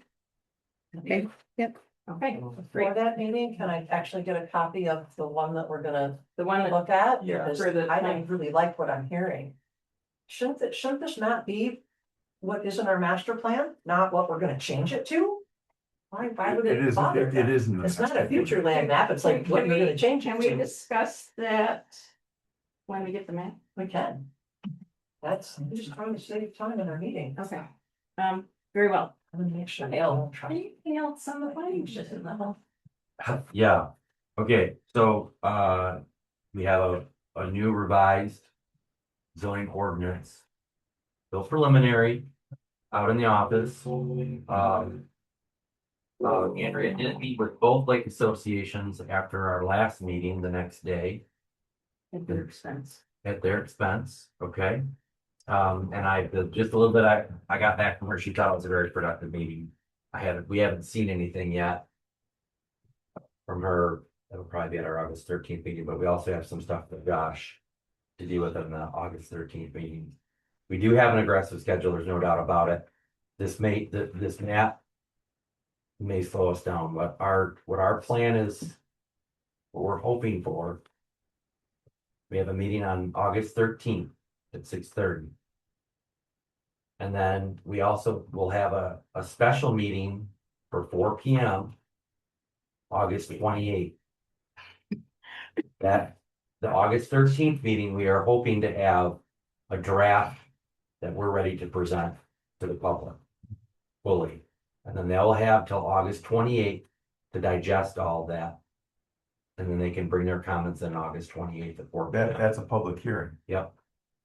Okay, yep. Okay, For great. that meeting, can I actually get a copy of the one that we're gonna The one that, look at? Yeah. Because For the I time. don't really like what I'm hearing. Shouldn't this not be what is in our master plan, not what we're gonna change it to? Why would It it isn't, bother it them? isn't. It's not a future land map, it's like, what Can we're we- gonna change can it we to. discuss that when we get the map? We can. I'm just trying to save time in our meeting. Okay, very well. I'm gonna make sure. Anything else on the planning commission level? Yeah, okay, so, we have a new revised zoning ordinance. Still preliminary, out in the office. Andrea did meet with both lake associations after our last meeting the next day At their expense. at their expense, okay? And just a little bit, I got back from her, she thought it was a very productive meeting. We haven't seen anything yet from her. That'll probably be at our August 13th meeting, but we also have some stuff with Josh to deal with in the August 13th meeting. We do have an aggressive schedule, there's no doubt about it. This map may slow us down, but what our plan is, what we're hoping for. We have a meeting on August 13th at 6:30. And then we also will have a special meeting for 4 PM. August 28th. That, the August 13th meeting, we are hoping to have a draft that we're ready to present to the public fully. And then they'll have till August 28th to digest all that. And then they can bring their comments in August 28th at 4 p.m. That's a public hearing. Yep,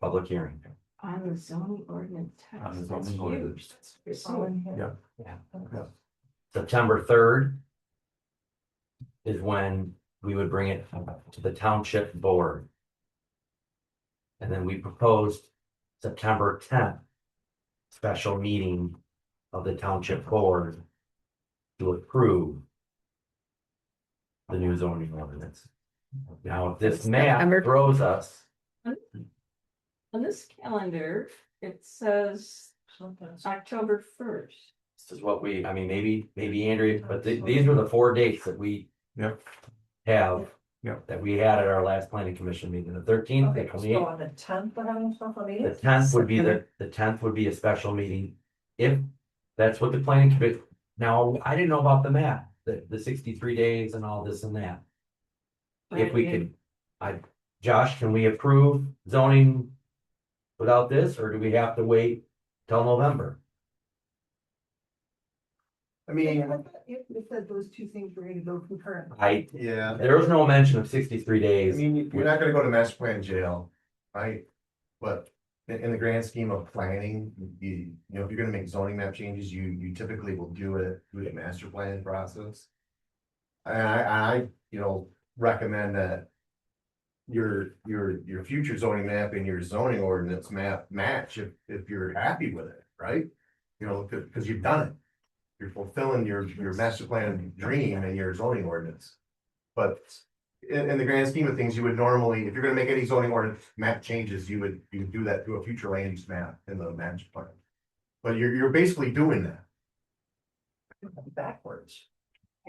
public hearing. On the zoning ordinance On the text, that's zoning ordinance. huge. It's all in here. Yeah. September 3rd is when we would bring it to the township board. And then we proposed September 10th, special meeting of the township board to approve the new zoning ordinance. Now, if this map September. throws us, On this calendar, it says October 1st. this is what I mean, maybe Andrea, but these were the 4 dates that we Yep. have. Yep. That we had at our last planning commission meeting, the 13th, the Okay, so 28th. on the 10th, we're having special The meeting? 10th would be the 10th would be a special meeting. If that's what the planning commission, now, I didn't know about the map, the 63 days and all this and that. If we could, Josh, can we approve zoning without this, or do we have to wait till November? I mean, You said those two things were gonna go concurrent. yeah, There was no mention of 63 I days. mean, you're not gonna go to master plan jail, right? But in the grand scheme of planning, you know, if you're gonna make zoning map changes, you typically will do it through the master plan process. And I, you know, recommend that your future zoning map and your zoning ordinance map match if you're happy with it, right? You know, because you've done it. You're fulfilling your master plan dream and your zoning ordinance. But in the grand scheme of things, you would normally, if you're gonna make any zoning ordinance map changes, you would do that through a future land use map in the master plan. But you're basically doing that. Backwards.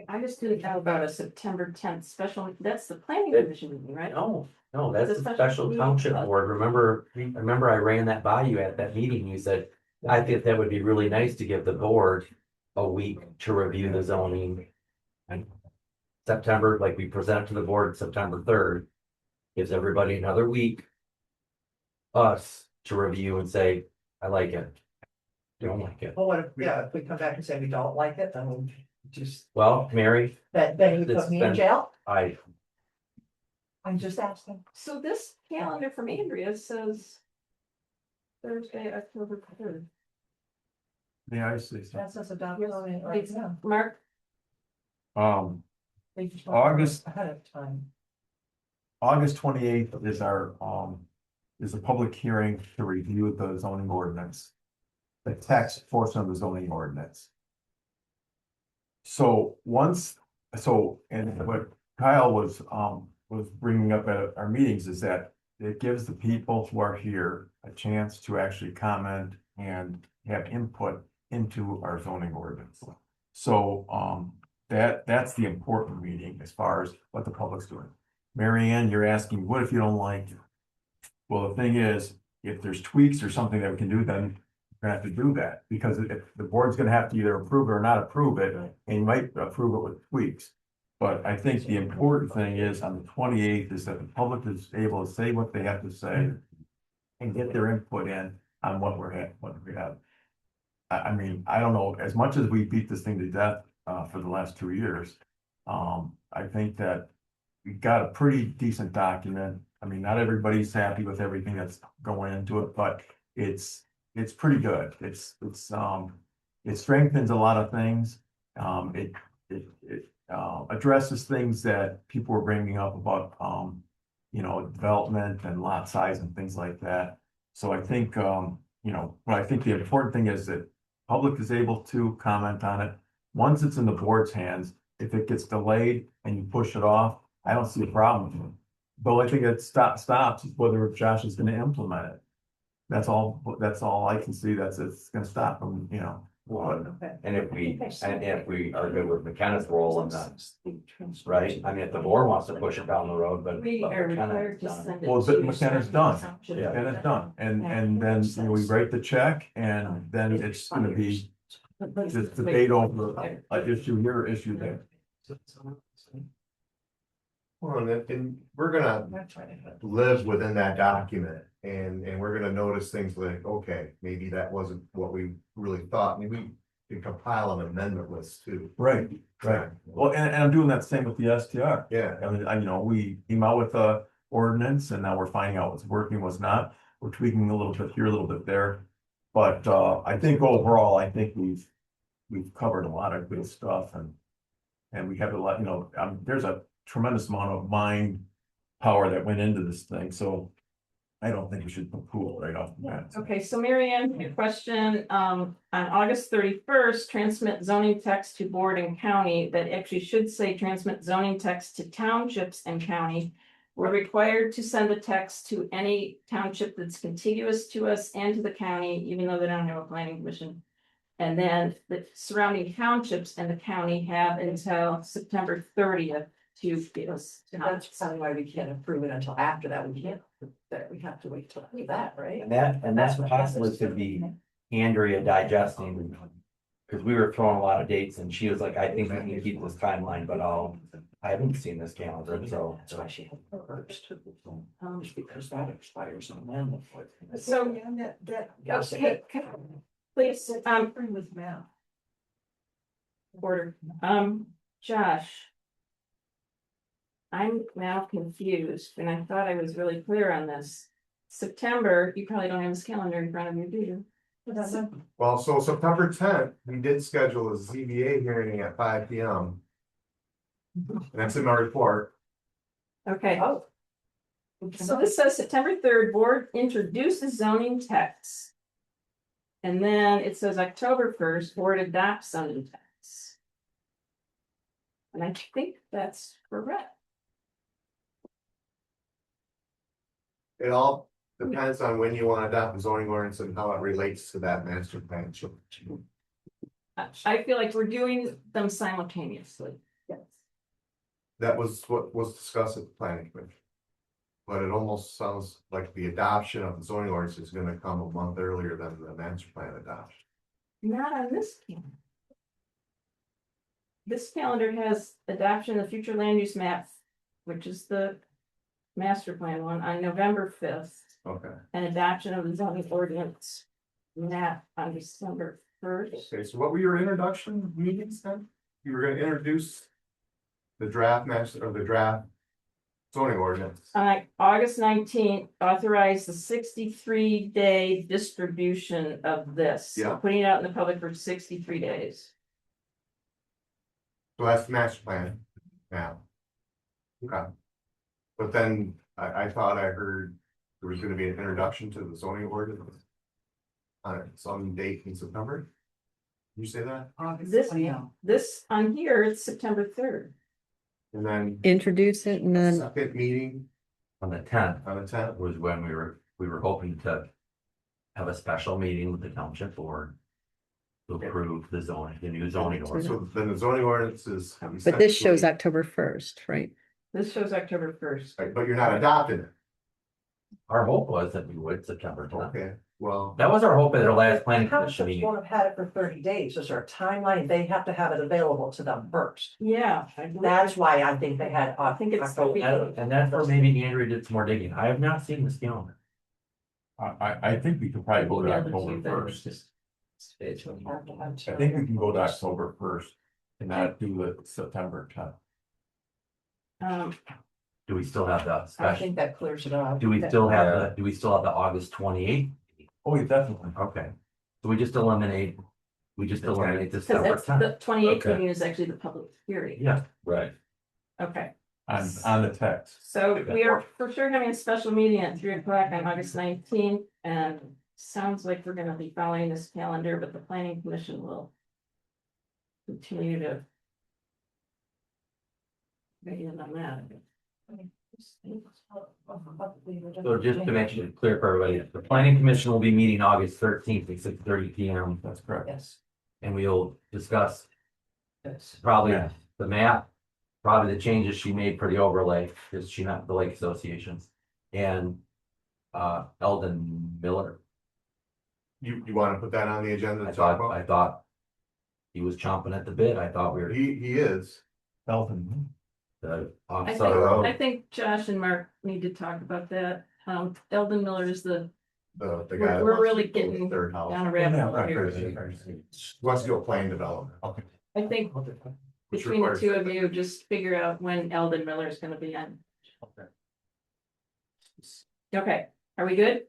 I just didn't know about a September 10th special, that's the planning It- commission meeting, right? No, that's It's a the special special meeting. township board. Remember I ran that by you at that meeting. You said, I think that would be really nice to give the board a week to review the zoning. And September, like we present to the board September 3rd, gives everybody another week. Us to review and say, I like it. Don't like it. Well, what if, yeah, if we come back and say we don't like it, then we just, Well, Mary, then you It's put me in been- jail? I, I'm just asking. So this calendar from Andrea says Thursday, October 3rd. Yeah, I see. That's just adopt zoning right It's now. Mark, They just want August- ahead of time. August 28th is our, is a public hearing to review the zoning ordinance. The text portion of the zoning ordinance. So and what Kyle was bringing up at our meetings is that it gives the people who are here a chance to actually comment and have input into our zoning ordinance. So, that's the important meeting as far as what the public's doing. Mary Ann, you're asking, what if you don't like it? Well, the thing is, if there's tweaks or something that we can do, then we're gonna have to do that, because if the board's gonna have to either approve it or not approve it, and you might approve it with tweaks. But I think the important thing is on the 28th is that the public is able to say what they have to say and get their input in on what we have. I mean, I don't know, as much as we beat this thing to death, for the last 2 years, I think that we got a pretty decent document. I mean, not everybody's happy with everything that's going into it, but it's pretty good. It strengthens a lot of things. It addresses things that people were bringing up about, development and lot size and things like that. So I think, but I think the important thing is that public is able to comment on it. Once it's in the board's hands, if it gets delayed and you push it off, I don't see a problem with it. The only thing that stops is whether Josh is gonna implement it. That's all I can see, it's gonna stop them, Okay. and if we are good with McKenna's role in that, right? I mean, if the board wants to push it down the road, but. we but are McKenna required to done it. send it. Well, to McKenna's done. Township. Yeah. And it's done, and then, we write the check, and then it's gonna be just debate over an issue here, issue there. Well, and we're gonna I'm trying to. live within that document and we're gonna notice things like, okay, maybe that wasn't what we really thought. Maybe we can compile an amendment list too. Right. Well, and I'm doing that same with the STR. Yeah, I mean, we came out with a ordinance, and now we're finding out what's working, what's not. We're tweaking a little bit here, a little bit there. But I think overall, we've covered a lot of good stuff, and we have a lot, there's a tremendous amount of mind power that went into this thing, so I don't think we should poo-poo it right off the bat. Okay, so Mary Ann, your question, on August 31st, transmit zoning text to board and county, that actually should say transmit zoning text to townships and county. We're required to send the text to any township that's contiguous to us and to the county, even though they don't have a planning commission. And then the surrounding townships and the county have until September 30th to give us. That's probably why we can't approve it until after that. We can't, that we have to wait till after that, right? And that's possibly could be Andrea digesting. Cause we were throwing a lot of dates and she was like, I think we can keep this timeline, but I haven't seen this calendar, so. That's why she had first. Because that expires on Monday. So- that. Okay, please, With math. Order, Josh. I'm now confused, and I thought I was really clear on this. September, you probably don't have this calendar in front of you, do you? Well, so September 10th, we did schedule a ZBA hearing at 5 p.m. And that's in my report. Okay, Oh. so this says September 3rd, board introduces zoning text. And then it says October 1st, board adopts zoning text. And I think that's correct. It all depends on when you want to adopt the zoning ordinance and how it relates to that master plan. I feel like we're doing them simultaneously. Yes. That was what was discussed at the planning commission. But it almost sounds like the adoption of the zoning ordinance is gonna come a month earlier than the master plan adoption. Not on this calendar. This calendar has adoption of future land use map, which is the master plan one, on November 5th. Okay. And adoption of the zoning ordinance map on December 1st. Okay, so what were your introduction meetings then? You were gonna introduce the draft master, or the draft zoning ordinance. On August 19th, authorize the 63-day distribution of this. So Yeah. putting it out in the public for 63 days. So that's the master plan now. Okay. But then I thought I heard there was gonna be an introduction to the zoning ordinance on some date in September. Did you say that? This on here, it's September 3rd. And then Introduce it and then, second meeting On the 10th on the 10th. was when we were hoping to have a special meeting with the township board to approve the zoning, the new zoning ordinance. So then the zoning ordinance is. but this shows essentially- October 1st, right? This shows October 1st. Right, but you're not adopting it. Our hope was that we would September 10th. Okay, well, That was our hope at our last planning commission Townships meeting. won't have had it for 30 days. Is there a timeline? They have to have it available to them first. Yeah. I believe- That's why I think they had. I think it's the week. And that's where maybe Andrew did some more digging. I have not seen this calendar. I think we could probably go to October first. I think we can go to October first and not do the September 10th. Do we still have the I special? think that clears it up. Do we still have the August 28th? Oh, yeah, definitely. Okay, so we just eliminate Because December that's 10th. the 28th Okay. meeting is actually the public hearing. Yeah, Right. Okay, On the text. so we are for sure having a special meeting at 3 o'clock on August 19th, and sounds like we're gonna be following this calendar, but the planning commission will continue to weigh in on that. so just to make it clear for everybody, the planning commission will be meeting August 13th at 6:30 p.m. That's correct. Yes. And we'll discuss Yes. probably Yeah. the map, probably the changes she made for the overlay, because she met the lake associations. And Eldon Miller, you wanna put that on the agenda I to talk thought about? he was chomping at the bit. I thought we were He is. Elton. the I Sutter Road. think Josh and Mark need to talk about that. Eldon Miller is the, The guy. We're that wants really to build the getting third house. down a rabbit hole Yeah, here. right. Wants to do a plane development. Okay. I think Which between the requires- two of you, just figure out when Eldon Miller is gonna be on. Okay, are we good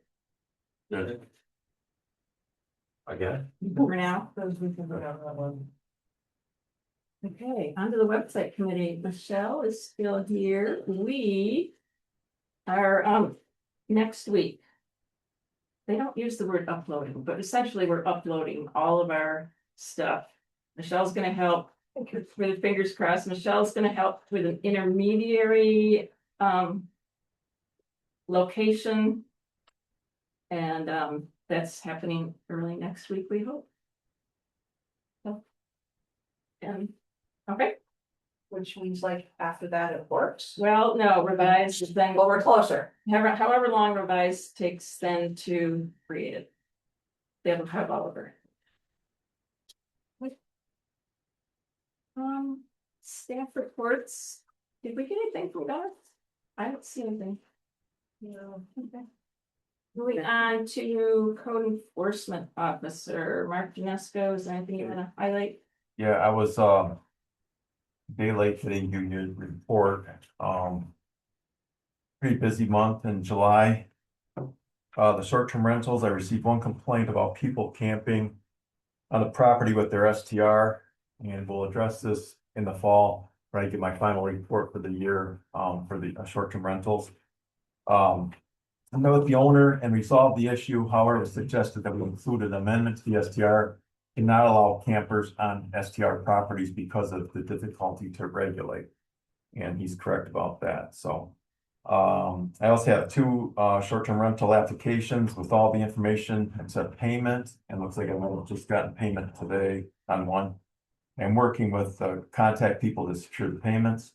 I get it. for now? Okay, onto the website committee. Michelle is still here. We are, next week. They don't use the word uploading, but essentially we're uploading all of our stuff. Michelle's gonna help, with the fingers crossed, Michelle's gonna help with an intermediary, location. And, that's happening early next week, we hope. So, and, okay, Which means like after that it works. well, no, revise is then, Well, we're closer. however long revise takes then to create it. They will have Oliver. Staff reports, did we get anything from Beth? I don't see anything. No, okay. Moving on to code enforcement officer, Mark Janesco, is there anything you wanna highlight? Yeah, I was, day late getting you your report, pretty busy month in July. The short-term rentals, I received one complaint about people camping on the property with their STR, and we'll address this in the fall, when I get my final report for the year, for the short-term rentals. I met with the owner and resolved the issue, however, it was suggested that we include an amendment to the STR to not allow campers on STR properties because of the difficulty to regulate. And he's correct about that, so. I also have two short-term rental applications with all the information except payment, and looks like I might have just gotten payment today on one. I'm working with contact people to secure the payments.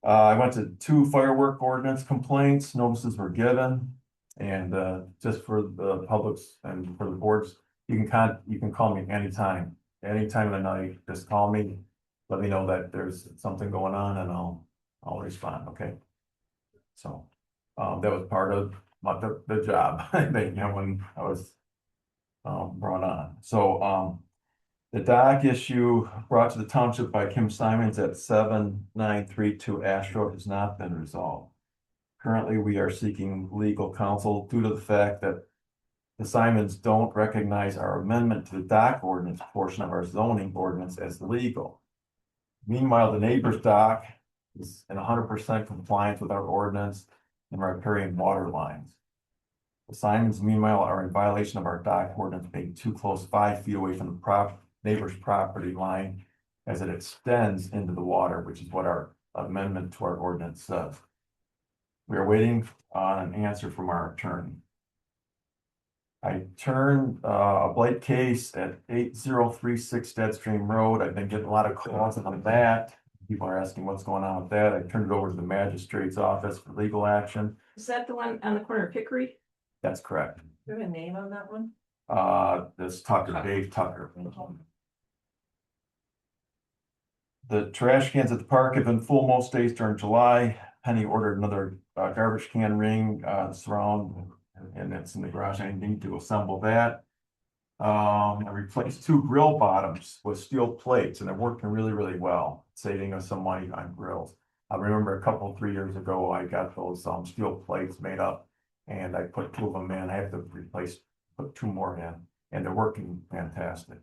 I went to two firework ordinance complaints, notices were given. And just for the publics and for the boards, you can call me anytime of the night, just call me. Let me know that there's something going on and I'll respond, okay? So, that was part of the job, you know, when I was brought on. So, the dock issue brought to the township by Kim Simons at 7932 Ash Road has not been resolved. Currently, we are seeking legal counsel due to the fact that the Simons don't recognize our amendment to the dock ordinance portion of our zoning ordinance as legal. Meanwhile, the neighbor's dock is in 100% compliance with our ordinance and riparian water lines. The Simons, meanwhile, are in violation of our dock ordinance being too close, 5 feet away from the neighbor's property line as it extends into the water, which is what our amendment to our ordinance says. We are waiting on an answer from our attorney. I turned a blight case at 8036 Deadstream Road. I've been getting a lot of calls on that. People are asking what's going on with that. I turned it over to the magistrate's office for legal action. Is that the one on the corner of Hickory? That's correct. Do you have a name on that one? This Tucker, Dave Tucker. The trash cans at the park have been full most days during July. Penny ordered another garbage can ring surround, and it's in the garage. I need to assemble that. I replaced 2 grill bottoms with steel plates, and they're working really, really well, saving us some money on grills. I remember 3 years ago, I got those steel plates made up, and I put 2 of them in. I have to put 2 more in, and they're working fantastic.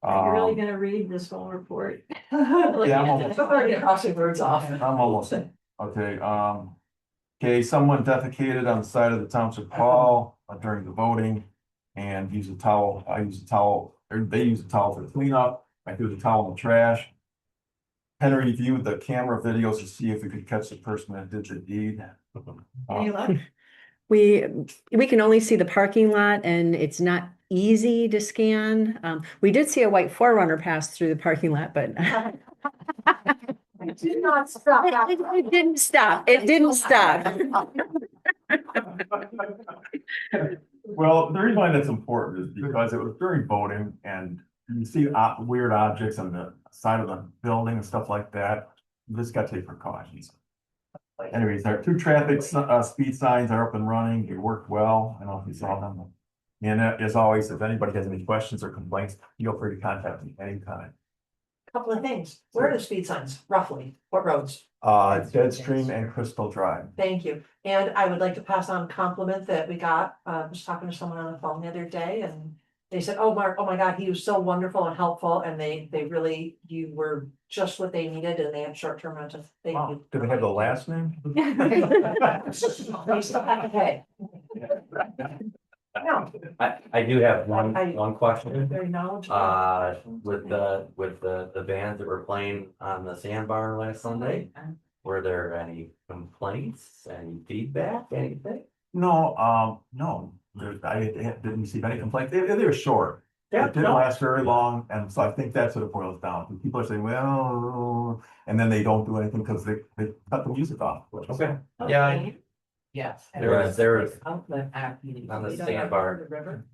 Are you really gonna read this whole report? Yeah, I'm almost. Crossing words off. I'm almost. Okay, okay, someone defecated on the side of the township hall during the voting and used a towel. I used a towel, or they used a towel for the cleanup. I threw the towel in the trash. Henry reviewed the camera videos to see if we could catch the person that did the deed. Any luck? We can only see the parking lot and it's not easy to scan. We did see a white 4Runner pass through the parking lot, but It did not stop. it didn't stop. It didn't stop. Well, the reason why that's important is because it was during voting and you see weird objects on the side of the building and stuff like that. You just got to take precautions. Anyways, our 2 traffic speed signs are up and running. It worked well. I don't know if you saw them. And as always, if anybody has any questions or complaints, feel free to contact me anytime. Couple of things. Where are the speed signs roughly? What roads? Deadstream and Crystal Drive. Thank you. And I would like to pass on a compliment that we got. I was talking to someone on the phone the other day and they said, oh, Mark, oh my God, he was so wonderful and helpful. And they really, you were just what they needed and they had short-term rentals. Thank Wow. you. Do they have the last name? They still have to pay. No, I do have one I- question. very knowledgeable. With the bands that were playing on the sandbar last Sunday, were there any complaints, any feedback, anything? No, no, I didn't receive any complaints. They were short. Yeah, It didn't last very long, and so I think that's what it boils down to. People are saying, well, and then they don't do anything because they cut the music off. Okay, yeah, Yes. there was Outlet acting. on the sandbar. The river.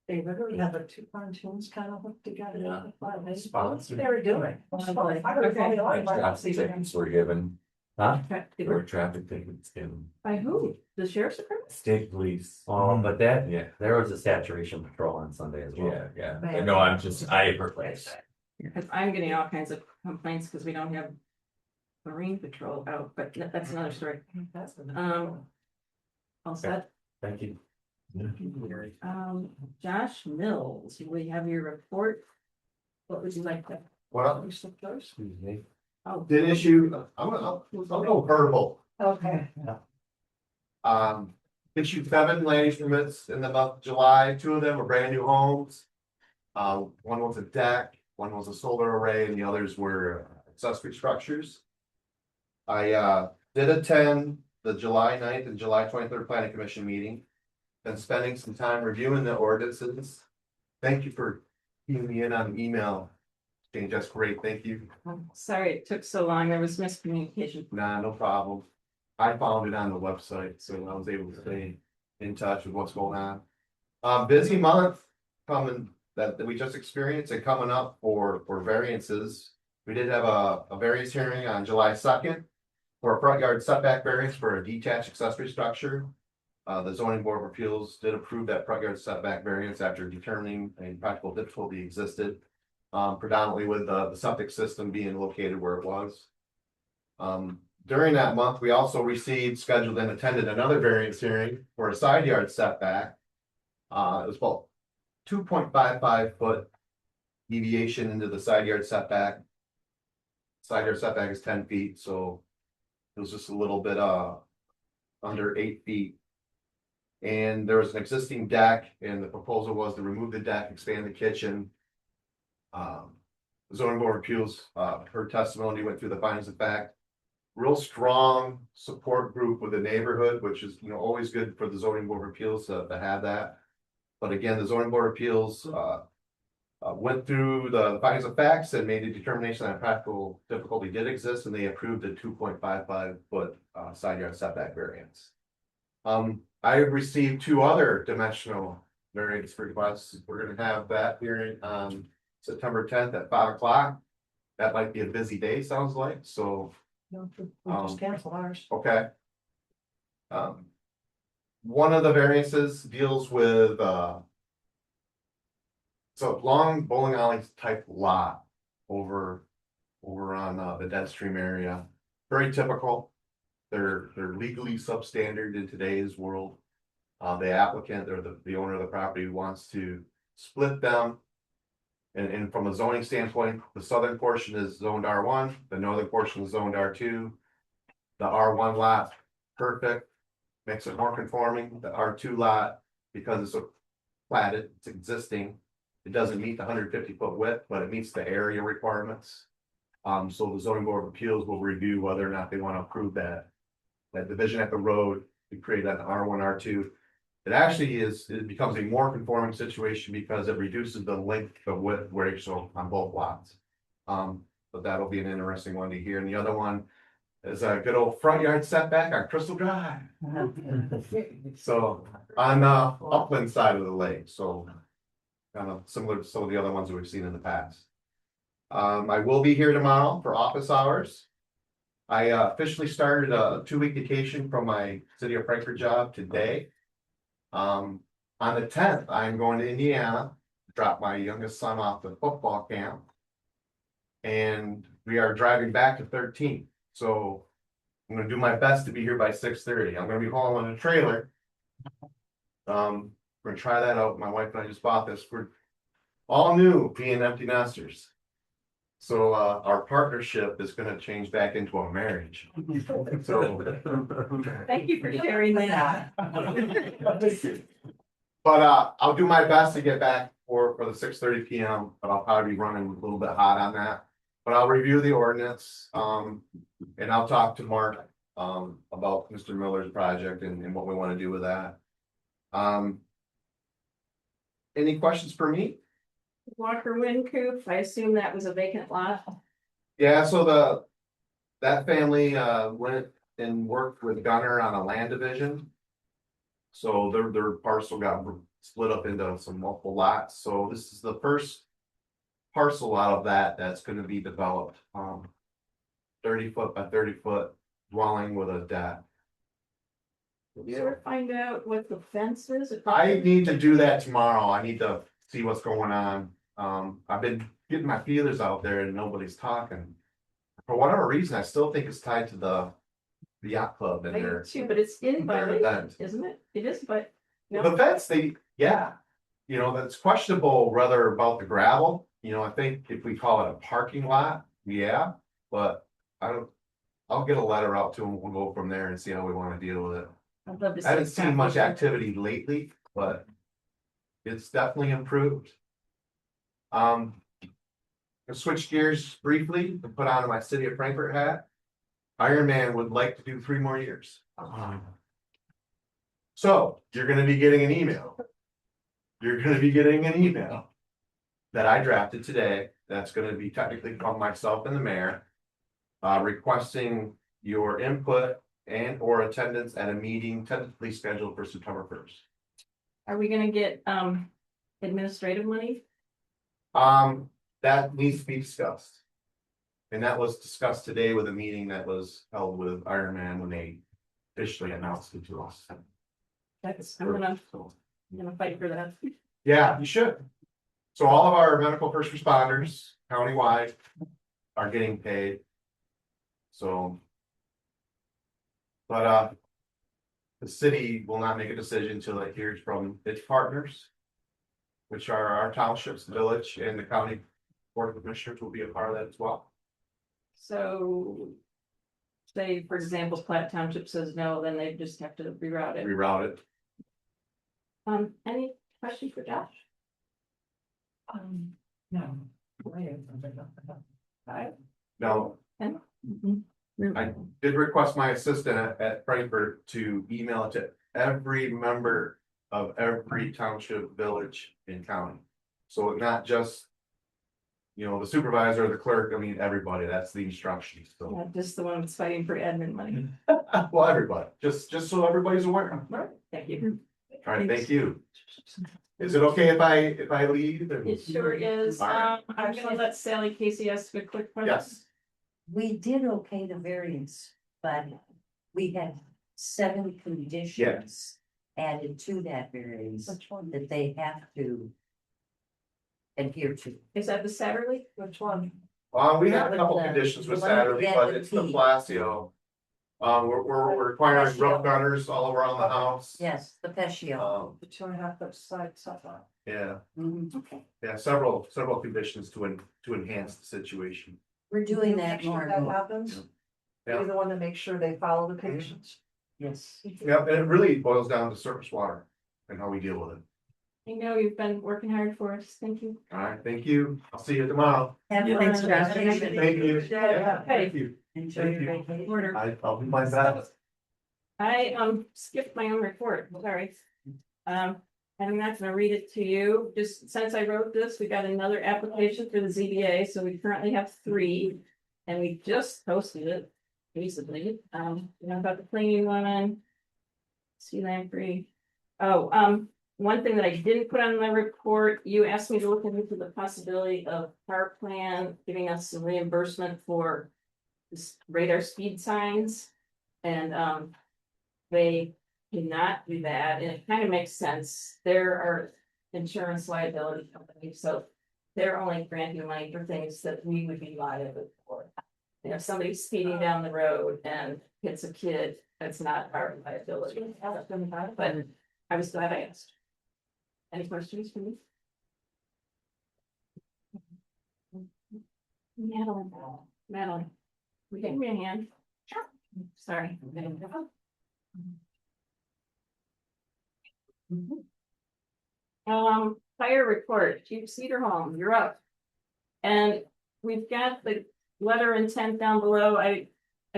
They literally have the 2 pontoons kind of hooked together. Yeah. That's what they were doing. Traffic tickets were given, Huh? there were traffic tickets given, By who? The sheriff's department? state police. Oh, but Yeah. there was a saturation patrol on Sunday as well. Yeah, Man. no, I Because I'm getting all kinds of complaints because we don't have Marine Patrol out, but that's another story. All set. Thank you. Josh Mills, we have your report. What would you like to? Well, Excuse me. Oh, did issue, I'll go verbal. Okay. Issued 7 land use permits in the month of July. 2 of them were brand new homes. One was a deck, one was a solar array, and the others were accessory structures. I did attend the July 9th and July 23rd planning commission meeting. Been spending some time reviewing the ordinances. Thank you for keeping me in on email. Exchange, that's great, thank you. sorry it took so long. There was miscommunication. Nah, no problem. I found it on the website, so I was able to stay in touch with what's going on. Busy month coming that we just experienced and coming up for variances. We did have a variance hearing on July 2nd for a front yard setback variance for a detached accessory structure. The zoning board of appeals did approve that front yard setback variance after determining a practical difficulty existed. Predominantly with the septic system being located where it was. During that month, we also received, scheduled and attended another variance hearing for a side yard setback. It was about 2.55 foot deviation into the side yard setback. Side yard setback is 10 feet, so it was just a little bit under 8 feet. And there was an existing deck, and the proposal was to remove the deck, expand the kitchen. The zoning board of appeals heard testimony, went through the findings of fact. Real strong support group with the neighborhood, which is, always good for the zoning board of appeals to have that. But again, the zoning board of appeals went through the findings of facts and made a determination that practical difficulty did exist, and they approved a 2.55 foot side yard setback variance. I received 2 other dimensional variance requests. We're gonna have that hearing on September 10th at 5 o'clock. That might be a busy day, sounds like, so. No, we just cancel ours. Okay. One of the variances deals with, it's a long bowling alley type lot over on the Deadstream area. Very typical. They're legally substandard in today's world. The applicant or the owner of the property wants to split them. And from a zoning standpoint, the southern portion is zoned R1, the northern portion is zoned R2. The R1 lot, perfect, makes it more conforming. The R2 lot, because it's a platted, it's existing. It doesn't meet the 150 foot width, but it meets the area requirements. So the zoning board of appeals will review whether or not they want to approve that division at the road to create an R1, R2. It actually it becomes a more conforming situation because it reduces the length of width ratio on both lots. But that'll be an interesting one to hear. And the other one is a good old front yard setback on Crystal Drive. So on the upland side of the lake, so kind of similar to some of the other ones that we've seen in the past. I will be here tomorrow for office hours. I officially started a 2-week vacation from my City of Frankfurt job today. On the 10th, I'm going to Indiana, drop my youngest son off to football camp. And we are driving back to 13th. So I'm gonna do my best to be here by 6:30. I'm gonna be hauling in a trailer. We're gonna try that out. My wife and I just bought this. We're all new being empty nesters. So our partnership is gonna change back into a marriage. So Thank you for sharing that. but I'll do my best to get back for the 6:30 p.m. But I'll probably be running a little bit hot on that. But I'll review the ordinance, and I'll talk to Mark about Mr. Miller's project and what we want to do with that. Any questions for me? Walker Wind Coop, I assume that was a vacant lot. Yeah, so that family went and worked with Gunner on a land division. So their parcel got split up into some multiple lots. So this is the first parcel out of that's going to be developed. 30 foot by 30 foot dwelling with a deck. Did you ever find out what the fence is? I need to do that tomorrow. I need to see what's going on. I've been getting my feelers out there and nobody's talking. For whatever reason, I still think it's tied to the yacht club and I do their too, but it's in violation, event. isn't it? It is, but. no. The vets, yeah, you know, that's questionable whether about the gravel, you know, I think if we call it a parking lot, yeah, but I'll get a letter out to them, we'll go from there and see how we wanna deal with it. I'd love to see I haven't it seen much happen. activity lately, but it's definitely improved. To switch gears briefly and put on my City of Frankfurt hat. Iron Man would like to do 3 more years. So you're gonna be getting an email. You're gonna be getting an email that I drafted today. That's gonna be technically from myself and the mayor. Requesting your input and or attendance at a meeting tentatively scheduled for September 1st. Are we gonna get, administrative money? That needs to be discussed. And that was discussed today with a meeting that was held with Iron Man when they officially announced it to us. I'm gonna fight for that. Yeah, you should. So all of our medical first responders countywide are getting paid. So. But the city will not make a decision until it hears from its partners. Which are our townships, the village, and the county board of commissioners will be a part of that as well. So. Say, for example, Platte Township says no, then they just have to reroute it. Reroute it. Any questions for Josh? No. Now, I did request my assistant at Frankfurt to email it to every member of every township, village, and county. So not just, you know, the supervisor, the clerk, I mean, everybody, that's the instructions, so. Not just the one that's fighting for admin money. Well, everybody, just so everybody's aware. Right, thank you. All right, thank you. Is it okay if I leave? and- It sure is. All right. I'm gonna let Sally Casey ask a quick question. Yes, We did okay the variance, but we had 7 conditions added to that variance that they have to adhere to. Is that the Satterley? Which one? we have a couple The- conditions with the one Saturday, that but the it's the P. Palacio. We're requiring rough gutters all around the house. Yes, the patio. Um, The 2.5 foot side setback. yeah, Mhm. Okay. yeah, several conditions to enhance the situation. We're doing You that make sure more That and more. happens. Yeah. You're the one to make sure they follow the conditions. Yes. Yeah, and it really boils down to surface water and how we deal with it. I know you've been working hard for us. Thank you. All right, thank you. I'll see you tomorrow. Have Yeah, fun. thanks, Josh. Thank you. Yeah. Thank you. Enjoy Thank your you. vacation. Order. I'll do my best. I skipped my own report, sorry. And I'm not gonna read it to you, just since I wrote this, we got another application for the ZBA, so we currently have 3. And we just posted it recently, about the cleaning woman. Sea Lamprey. Oh, one thing that I didn't put on my report, you asked me to look into the possibility of Power Plan giving us some reimbursement for this radar speed signs. And, they cannot do that, and it kind of makes sense. There are insurance liability companies, so they're only granting money for things that we would be liable for. You know, if somebody's speeding down the road and hits a kid, that's not our liability. But I was glad I asked. Any questions for me? Madeline, will you give me a hand? Sure. Sorry. Fire report, Chief Cedarholm, you're up. And we've got the letter intent down below. I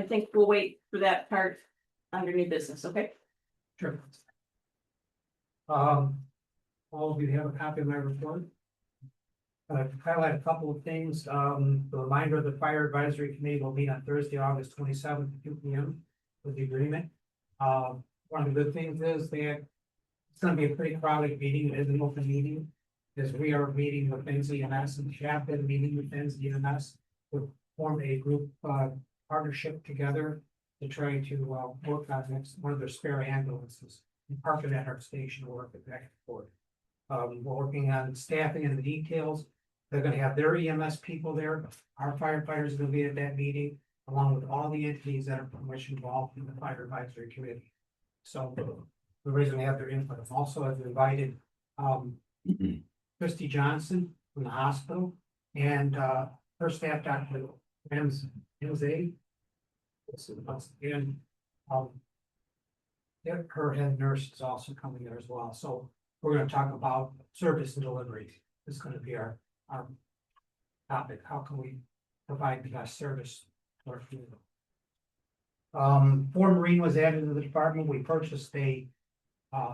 think we'll wait for that part under new business, okay? Sure. All of you have a copy of my report. Highlight a couple of things. The reminder of the fire advisory committee will meet on Thursday, August 27th, at 2 p.m. with the agreement. One of the good things is that it's gonna be a pretty crowded meeting. It is an open meeting. As we are meeting with Benzie and us, and the staff been meeting with Benzie and us to form a group partnership together to try to work on next one of their spare ambulances and park it at our station or work it back and forth. We're working on staffing and the details. They're gonna have their EMS people there, our firefighters are gonna be at that meeting, along with all the entities that are pretty much involved in the fire advisory committee. So the reason they have their input, I've also have invited, Christy Johnson from the hospital and, her staff doctor, Benzie. And, yeah, her head nurse is also coming there as well, so we're gonna talk about service and delivery. It's gonna be our topic, how can we provide the best service to our community? Ford Marine was added to the department, we purchased a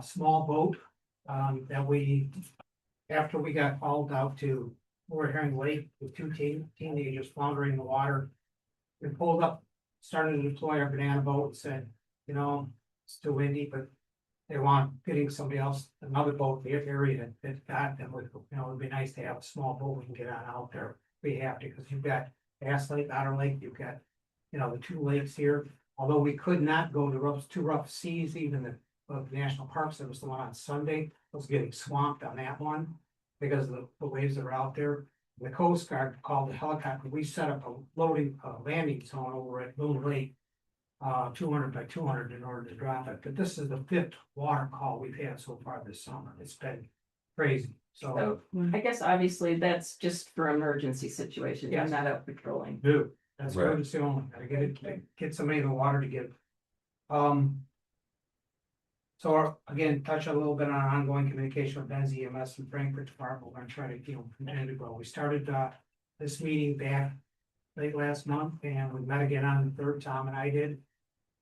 small boat, that we, after we got called out to Lower Herring Lake with two teenagers floundering in the water. We pulled up, started to deploy our banana boat, and said, you know, it's too windy, but they want getting somebody else, another boat in the area that got them with, you know, it'd be nice to have a small boat we can get on out there. We have to, because you've got Bass Lake, Otter Lake, you've got, you know, the two lakes here. Although we could not go to two rough seas, even the national parks, there was the one on Sunday, was getting swamped on that one. Because of the waves that were out there. The Coast Guard called the helicopter, we set up a landing zone over at Moon Lake. 200 by 200 in order to drop it, but this is the 5th water call we've had so far this summer, it's been crazy, so. So I guess obviously that's just for emergency situations, you're Yes. not out patrolling. Do, that's Right. emergency only, gotta get somebody in the water to get. So again, touch a little bit on our ongoing communication with Benzie EMS and Frankfurt Department, we're gonna try to, you know, continue to grow. We started, this meeting back late last month, and we met again on the third, Tom and I did.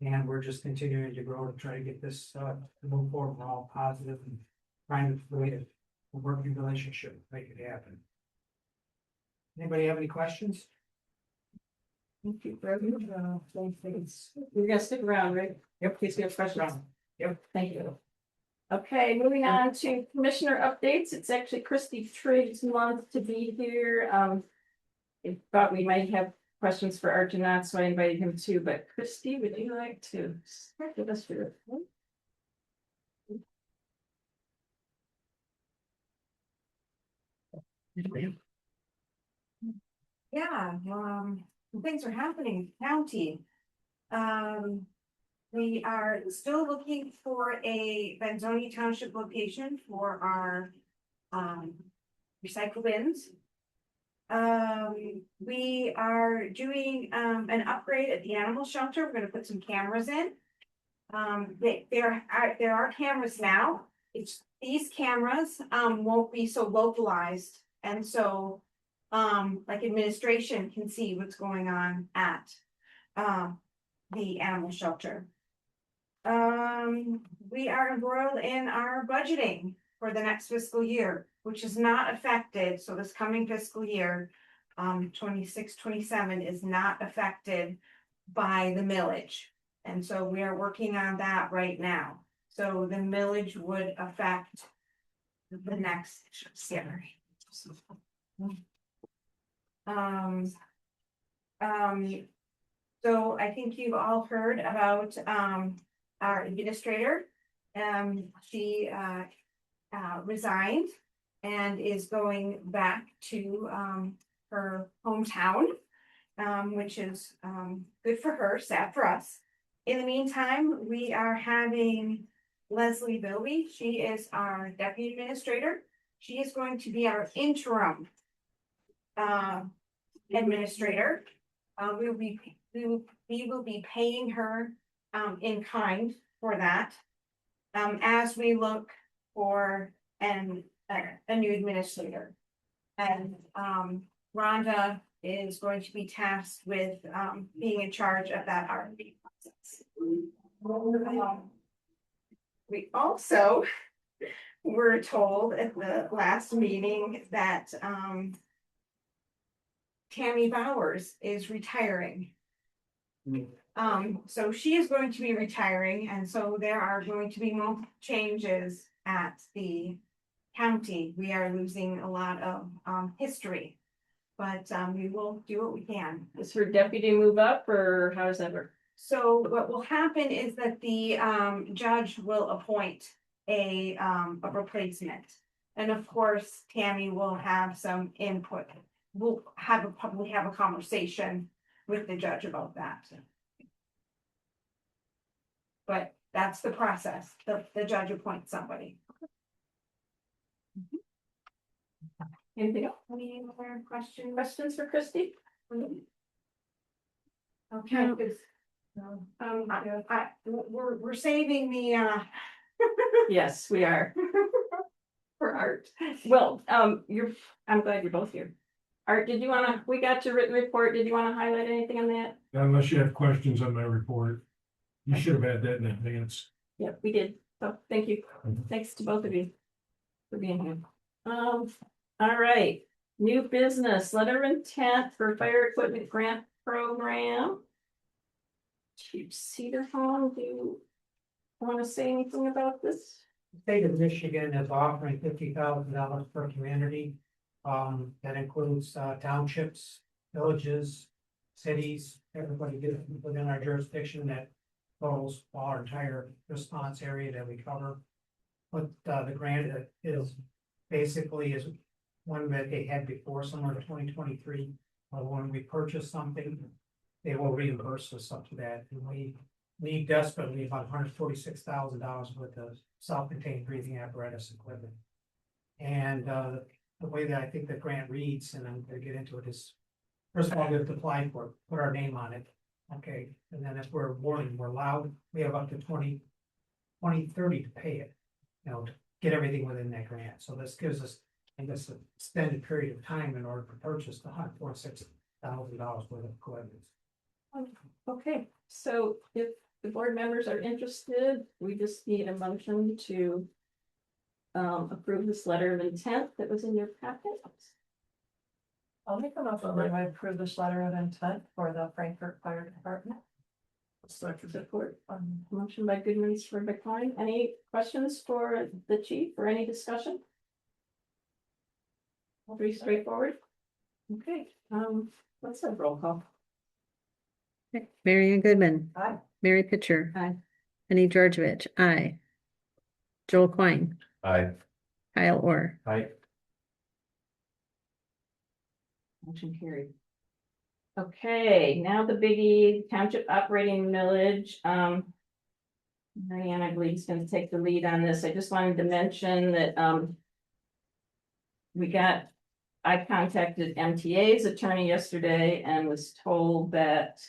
And we're just continuing to grow to try to get this, to move forward, we're all positive and trying to create a working relationship, make it happen. Anybody have any questions? Thank you, Greg. You're gonna stick around, right? Yep, please give questions. Yep, thank you. Okay, moving on to commissioner updates. It's actually Christy Triggs' month to be here. I thought we might have questions for Arjun, so I invited him too, but Christy, would you like to start with us here? Yeah, things are happening in the county. We are still looking for a Benzie Township location for our recycle bins. We are doing an upgrade at the animal shelter. We're gonna put some cameras in. There are cameras now. It's these cameras won't be so localized, and so like administration can see what's going on at the animal shelter. We are embroiled in our budgeting for the next fiscal year, which is not affected, so this coming fiscal year, 26-27 is not affected by the millage. And so we are working on that right now. So the millage would affect the next year. So I think you've all heard about our administrator. She resigned and is going back to her hometown, which is good for her, sad for us. In the meantime, we are having Leslie Bilby. She is our deputy administrator. She is going to be our interim administrator. We will be paying her in kind for that, as we look for a new administrator. And Rhonda is going to be tasked with being in charge of that R&D process. We also were told at the last meeting that Tammy Bowers is retiring. So she is going to be retiring, and so there are going to be more changes at the county. We are losing a lot of history, but we will do what we can. Does her deputy move up, or how does that work? So what will happen is that the judge will appoint a replacement. And of course, Tammy will have some input. We'll probably have a conversation with the judge about that. But that's the process. The judge appoints somebody. Anything else? Any other questions for Christie? Okay. We're saving the Yes, we are. For Art. Well, I'm glad you're both here. Art, we got your written report. Did you want to highlight anything on that? Unless you have questions on my report. You should have had that in advance. Yep, we did. So thank you. Thanks to both of you for being here. All right, new business, letter of intent for fire equipment grant program. Chief Cedarholm, do you want to say anything about this? The State of Michigan is offering $50,000 per community. That includes townships, villages, cities, everybody gets within our jurisdiction that totals our entire response area that we cover. But the grant is basically is one that they had before, somewhere in 2023. When we purchase something, they will reimburse us up to that. And we need desperately about $146,000 worth of self-contained breathing apparatus equipment. And the way that I think the grant reads, and I'm gonna get into it, is first of all, we have to apply for it, put our name on it. Okay, and then if we're awarded, we're allowed, we have up to 2030 to pay it, you know, to get everything within that grant. So this gives us, I guess, an extended period of time in order to purchase the $146,000 worth of equipment. Okay, so if the board members are interested, we just need a motion to approve this letter of intent that was in your packet. I'll make a motion that I approve this letter of intent for the Frankfurt Fire Department. Support. Motion by Goodman's for Bitcoin. Any questions for the chief or any discussion? Pretty straightforward. Okay, let's have roll call. Marion Goodman. Aye. Mary Pitcher. Aye. Penny Georgevich. Aye. Joel Klein. Aye. Kyle Orr. Aye. Motion carried. Okay, now the biggie, township operating millage. Marianne, I believe, is going to take the lead on this. I just wanted to mention that I contacted MTA's attorney yesterday and was told that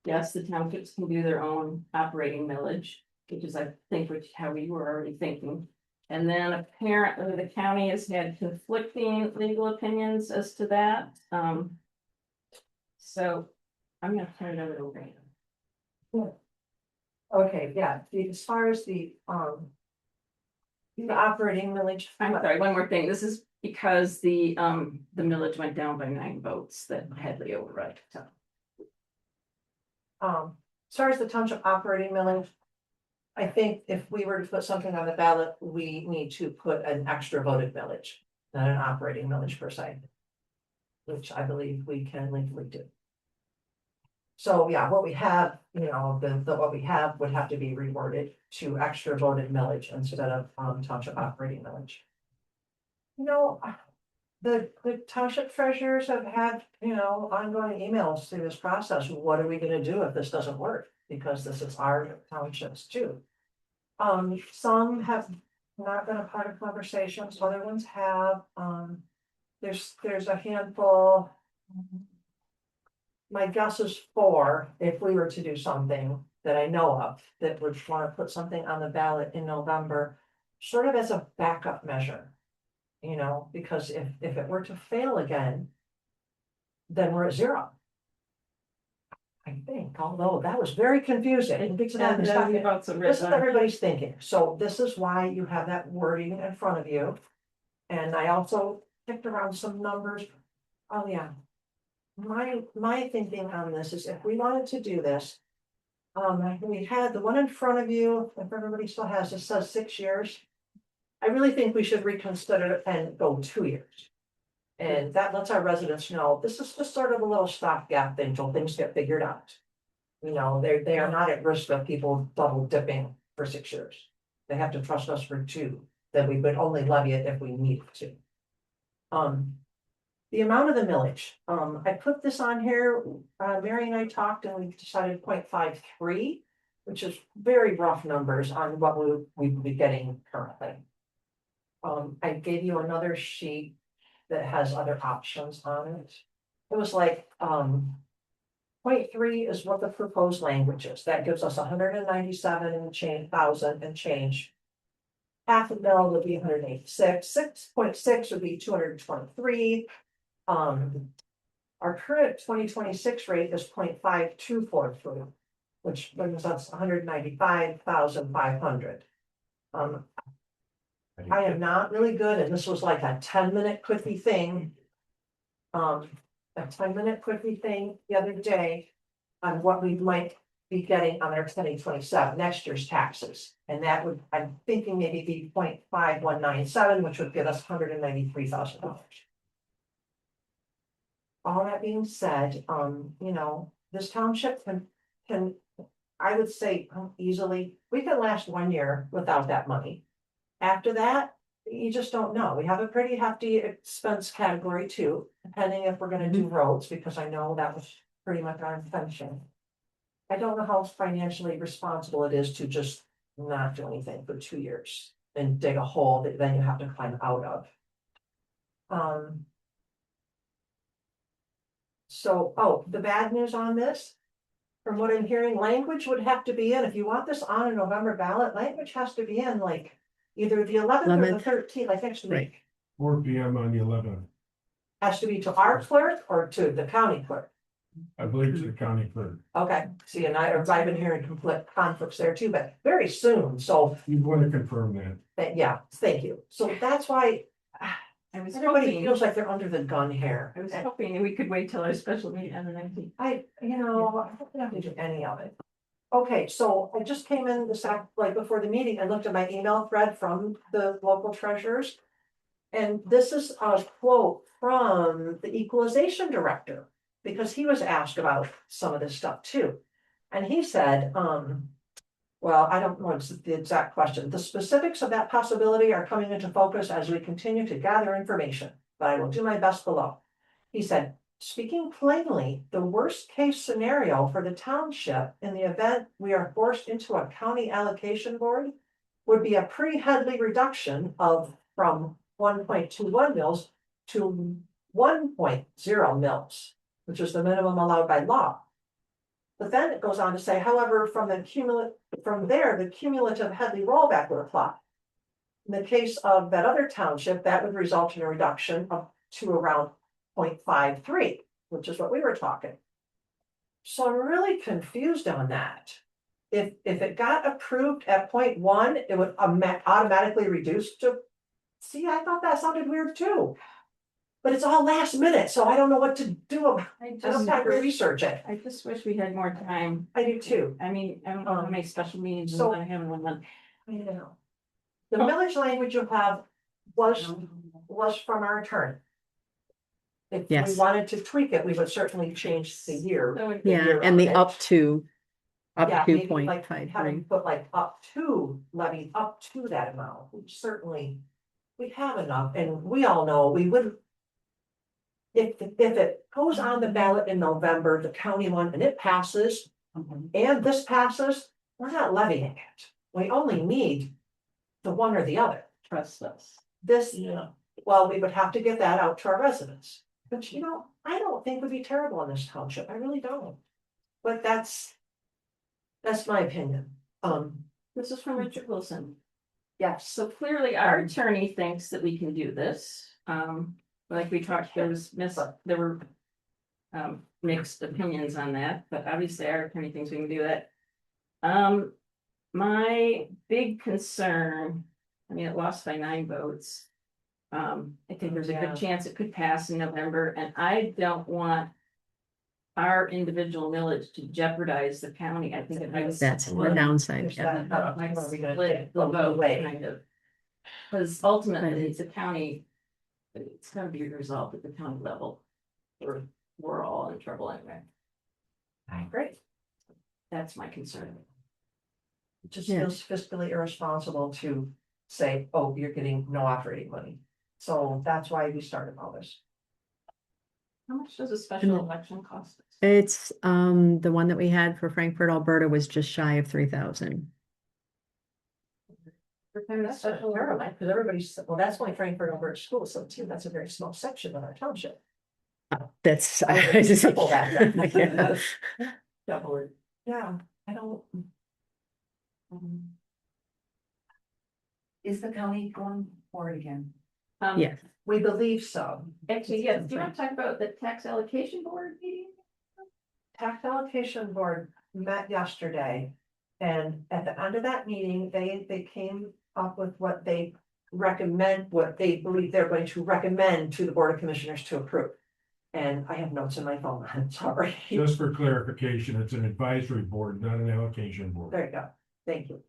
yes, the townships can do their own operating millage, which is, I think, how we were already thinking. And then apparently the county has had conflicting legal opinions as to that. So I'm gonna turn it over to Rand. Okay, yeah, as far as the operating millage. I'm sorry, one more thing. This is because the millage went down by 9 votes that Headley override. So As far as the township operating millage, I think if we were to put something on the ballot, we need to put an extra voted millage, not an operating millage per se. Which I believe we can legally do. So yeah, what we have, you know, what we have would have to be reworded to extra voted millage instead of township operating millage. You know, the township treasurers have had, you know, ongoing emails through this process. What are we gonna do if this doesn't work? Because this is our townships too. Some have not been a part of conversations, other ones have, there's a handful. My guess is 4, if we were to do something that I know of, that would want to put something on the ballot in November, sort of as a backup measure. You know, because if it were to fail again, then we're at 0. I think, although that was very confusing. This is everybody's thinking. So this is why you have that wording in front of you. And I also picked around some numbers. Oh, yeah. My thinking on this is if we wanted to do this, we had the one in front of you, if everybody still has, it says 6 years. I really think we should reconsider it and go 2 years. And that lets our residents know this is just sort of a little stopgap thing until things get figured out. You know, they are not at risk of people double dipping for 6 years. They have to trust us for 2. that we would only levy it if we needed to. The amount of the millage, I put this on here, Mary and I talked and we decided 0.53, which is very rough numbers on what we would be getting currently. I gave you another sheet that has other options on it. It was like, 0.3 is what the proposed language is. That gives us 197 and change thousand and change. Half a mil would be 186, 6.6 would be 223. Our current 2026 rate is 0.5243, which brings us 195,500. I am not really good, and this was like a 10-minute quickie thing. A 10-minute quickie thing the other day on what we might be getting on our 2027, next year's taxes. And that would, I'm thinking maybe be 0.5197, which would get us $193,000. All that being said, this township can, I would say easily, we can last 1 year without that money. After that, you just don't know. We have a pretty hefty expense category too, depending if we're gonna do roads, because I know that was pretty much our intention. I don't know how financially responsible it is to just not do anything for 2 years and dig a hole that then you have to climb out of. So, the bad news on this, from what I'm hearing, language would have to be in, if you want this on a November ballot, language has to be in like either the 11th or the 13th, like next week. 4 PM on the 11th. Has to be to our clerk or to the county clerk. I believe it's the county clerk. Okay, see, and I've been hearing conflicts there too, but very soon, so, You'd want to confirm that. yeah, thank you. So that's why I was everybody hoping, feels like they're under the gun here. I was hoping we could wait till our special meeting on the 19th. I don't have to do any of it. Okay, so I just came in like before the meeting and looked at my email thread from the local treasurers. And this is a quote from the equalization director, because he was asked about some of this stuff too. And he said, well, I don't know the exact question. The specifics of that possibility are coming into focus as we continue to gather information, but I will do my best below. He said, speaking plainly, the worst case scenario for the township in the event we are forced into a county allocation board would be a pretty heavy reduction from 1.21 mils to 1.0 mils, which is the minimum allowed by law. But then it goes on to say, however, from there, the cumulative heavy rollback would apply. In the case of that other township, that would result in a reduction to around 0.53, which is what we were talking. So I'm really confused on that. If it got approved at 0.1, it would automatically reduce to, see, I thought that sounded weird too. But it's all last minute, so I don't know what to do about it. I don't have to research it. I just wish we had more time. I do too. I mean, I don't know how many special meetings So- we're gonna have in 1 month. I know. The millage language you have was from our attorney. If we Yes. wanted to tweak it, we would certainly change the year. So Yeah, year and on the it. up to Yeah, maybe point like five having three. put like up to levy up to that amount, which certainly we have enough, and we all know we wouldn't. If it goes on the ballot in November, the county one, and it passes, and this passes, we're not levying it. We only need the one or the other. Trust us. This, Yeah. well, we would have to get that out to our residents. But I don't think would be terrible in this township. I really don't. But that's my opinion. This is from Richard Wilson. Yes. So clearly our attorney thinks that we can do this. Like we talked, there were mixed opinions on that, but obviously our attorney thinks we can do that. My big concern, I mean, it lost by 9 votes. I think there's a good chance it could pass in November, and I don't want our individual millage to jeopardize the county. I think it might. That's the downside. There's Yeah. that, Might are we gonna split take the the vote, way? kind of. Because ultimately, it's a county, it's gonna be resolved at the county level. We're all in trouble anyway. Great. That's my concern. It just Yeah. feels fiscally irresponsible to say, oh, you're getting no operating money. So that's why we started all this. How much does a special election cost us? It's, the one that we had for Frankfurt, Alberta was just shy of 3,000. That's terrible, because everybody's, well, that's only Frankfurt Alberta School, so too, that's a very small section of our township. That's. I would triple that. Yeah. Double it. Yeah, I don't. Is the county going for it again? Yes. We believe so. Actually, yes, do you want to talk about the tax allocation board meeting? Tax allocation board met yesterday. And at the end of that meeting, they came up with what they recommend, what they believe they're going to recommend to the Board of Commissioners to approve. And I have notes in my phone, I'm sorry. Just for clarification, it's an advisory board, not an allocation board. There you go, thank you.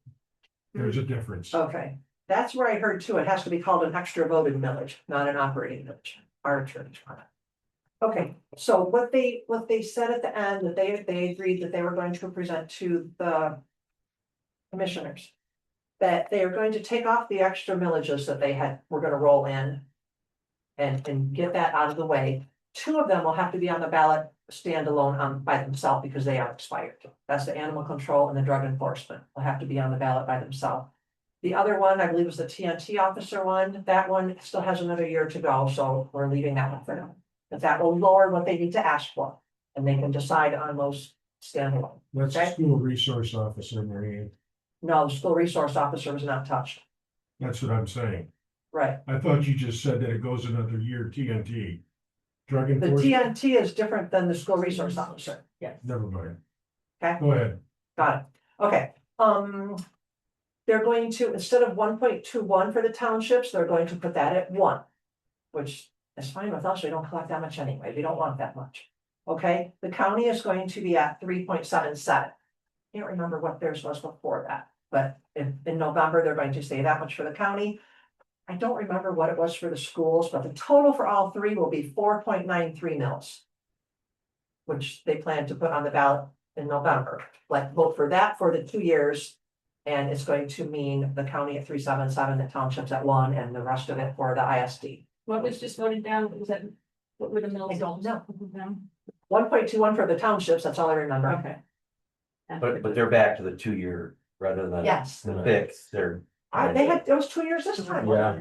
There's a difference. Okay, that's where I heard too, it has to be called an extra voted millage, not an operating millage, our attorney's on it. Okay, so what they said at the end, that they agreed that they were going to present to the commissioners. That they are going to take off the extra millages that were gonna roll in. And get that out of the way. 2 of them will have to be on the ballot standalone by themselves because they are expired. That's the animal control and the drug enforcement will have to be on the ballot by themselves. The other one, I believe, was the TNT officer one. That one still has another year to go, so we're leaving that one for now. But that will lower what they need to ask for, and they can decide on those standalone. That's Okay. a school resource officer, Mary Ann. No, the school resource officer was not touched. That's what I'm saying. Right. I thought you just said that it goes another year, TNT. Drug The enforcement, TNT is different than the school resource officer. Yes. never mind. Okay. Go ahead. Got it. Okay, they're going to, instead of 1.21 for the townships, they're going to put that at 1. Which is fine with us, we don't collect that much anyway, we don't want that much. Okay, the county is going to be at 3.77. Can't remember what theirs was before that, but in November, they're going to say that much for the county. I don't remember what it was for the schools, but the total for all 3 will be 4.93 mils. Which they plan to put on the ballot in November, like vote for that for the 2 years. And it's going to mean the county at 377, the townships at 1, and the rest of it for the ISD. What was just voted down, was that, what were the mills? I don't know. No. 1.21 for the townships, that's all I remember. Okay. But they're back to the 2-year rather than. Yes. The fixed, they're. They had, it was 2 years this time. Yeah.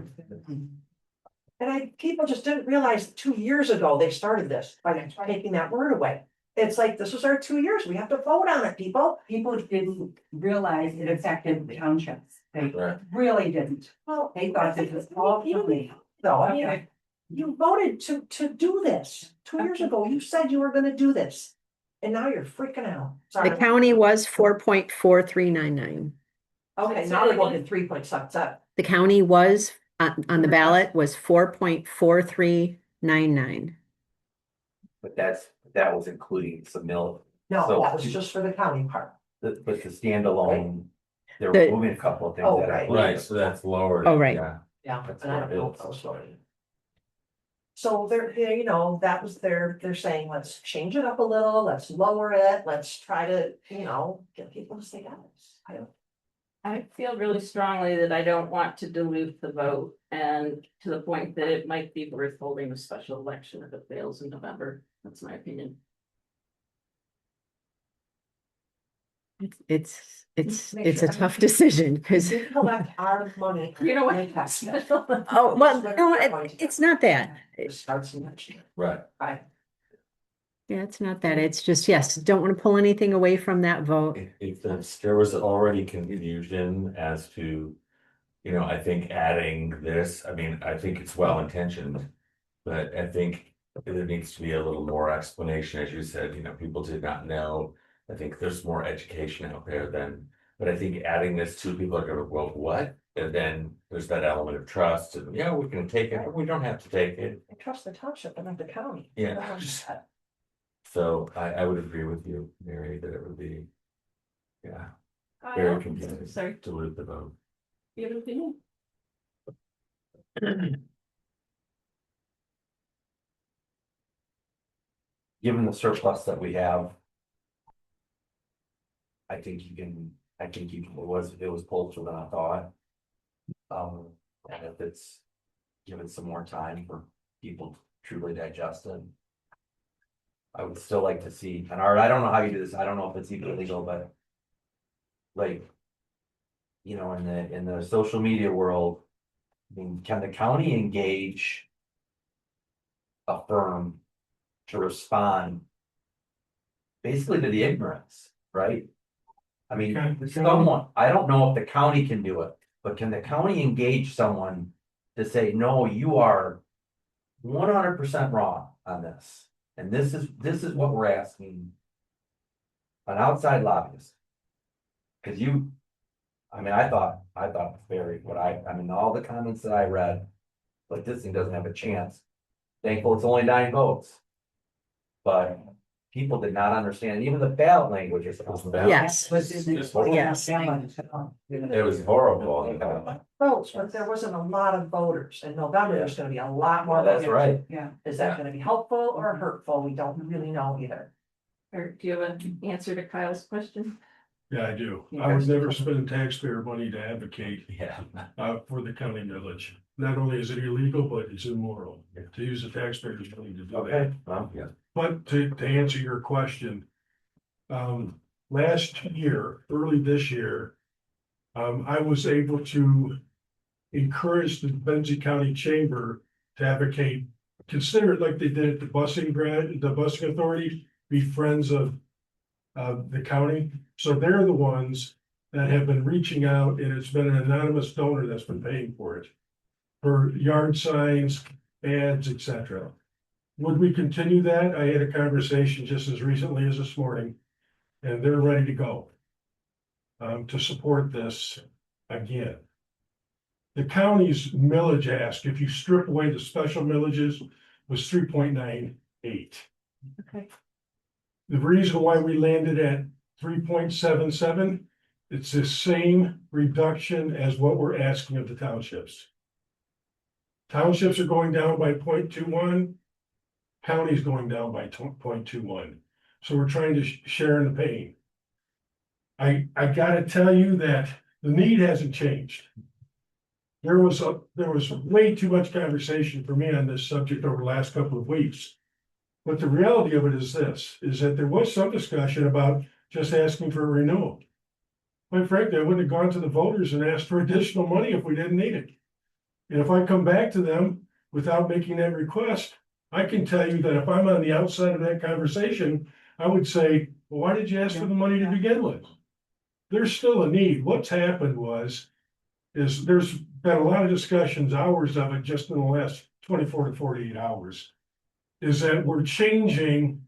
And people just didn't realize 2 years ago, they started this by taking that word away. It's like, this was our 2 years, we have to vote on it, people. People didn't realize it affected the townships. They Right. really didn't. Well, They thought this was all coming. though, I mean, you voted to do this. 2 years ago, you said you were gonna do this. And now you're freaking out. The Sorry. county was 4.4399. Okay, now they're going to 3.77. The county was, on the ballot was 4.4399. But that was including some mill, No, So- that was just for the county part. but the standalone, they're The- removing a couple of things. Oh, that are- right. Right, so that's lower. Oh, right. Yeah. Yeah, That's and I what don't know it if is. that was voted. So they're, you know, that was they're saying, let's change it up a little, let's lower it, let's try to, get people to say yes. I feel really strongly that I don't want to dilute the vote and to the point that it might be worth holding a special election if it fails in November. That's my opinion. It's Make a sure- tough decision because, We collect our money. You know what? oh, well, no, it's not that. It starts next year. Right. Yeah, it's not that. It's just, yes, don't want to pull anything away from that vote. There was already confusion as to, I think adding this, I think it's well intentioned. But I think there needs to be a little more explanation, as you said, people did not know. I think there's more education out there but I think adding this to people are gonna, well, what? And then there's that element of trust, and yeah, we can take it, but we don't have to take it. I trust the township and not the county. Yeah. That's what I'm saying. So I would agree with you, Mary, that it would be. Yeah, very confusing Sorry, to lose the vote. you have an opinion? Given the surplus that we have. I think it was closer than I thought. And if it's given some more time for people to truly digest it. I would still like to see, and Art, I don't know how you do this, I don't know if it's even legal, but. Like. You know, in the social media world, I mean, can the county engage? A firm to respond. Basically to the ignorance, right? I mean, someone, I don't know if the county can do it, but can the county engage someone to say, no, you are 100% wrong on this? And this is what we're asking an outside lobbyist. Because I mean, I thought it was very, I mean, all the comments that I read, like this thing doesn't have a chance. Thankful it's only 9 votes. But people did not understand, even the ballot language is. Yes. Yes. It was horrible. Votes, but there wasn't a lot of voters. In November, there's gonna be a lot more. That's voters. right. Yeah. Is that gonna be helpful or hurtful? We don't really know either. Or do you have an answer to Kyle's question? Yeah, I do. I would never spend taxpayer money to advocate Yeah. For the county village. Not only is it illegal, but it's immoral to use the taxpayers' money to do that. Okay, well, yeah. But to answer your question, last year, early this year, I was able to encourage the Benzie County Chamber to advocate, consider it like they did at the busing authority, be friends of the county. So they're the ones that have been reaching out, and it's been an anonymous donor that's been paying for it. For yard signs, ads, etc. Would we continue that? I had a conversation just as recently as this morning, and they're ready to go. To support this again. The county's millage ask, if you strip away the special millages, was 3.98. Okay. The reason why we landed at 3.77, it's the same reduction as what we're asking of the townships. Townships are going down by 0.21, county's going down by 0.21. So we're trying to share in the pain. I gotta tell you that the need hasn't changed. There was way too much conversation for me on this subject over the last couple of weeks. But the reality of it is this, is that there was some discussion about just asking for a renewal. Quite frankly, I wouldn't have gone to the voters and asked for additional money if we didn't need it. And if I come back to them without making that request, I can tell you that if I'm on the outside of that conversation, I would say, well, why did you ask for the money to begin with? There's still a need. What's happened is there's been a lot of discussions, hours of it just in the last 24 to 48 hours. Is that we're changing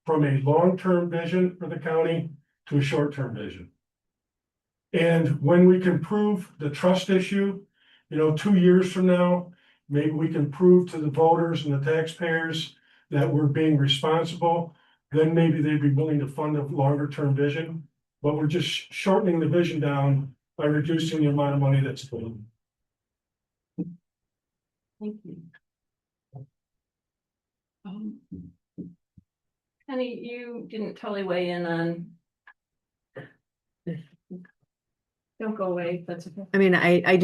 from a long-term vision for the county to a short-term vision. And when we can prove the trust issue, 2 years from now, maybe we can prove to the voters and the taxpayers that we're being responsible, then maybe they'd be willing to fund a longer-term vision. But we're just shortening the vision down by reducing the amount of money that's available. Thank you. Penny, you didn't totally weigh in on. Don't go away, that's okay. I mean, I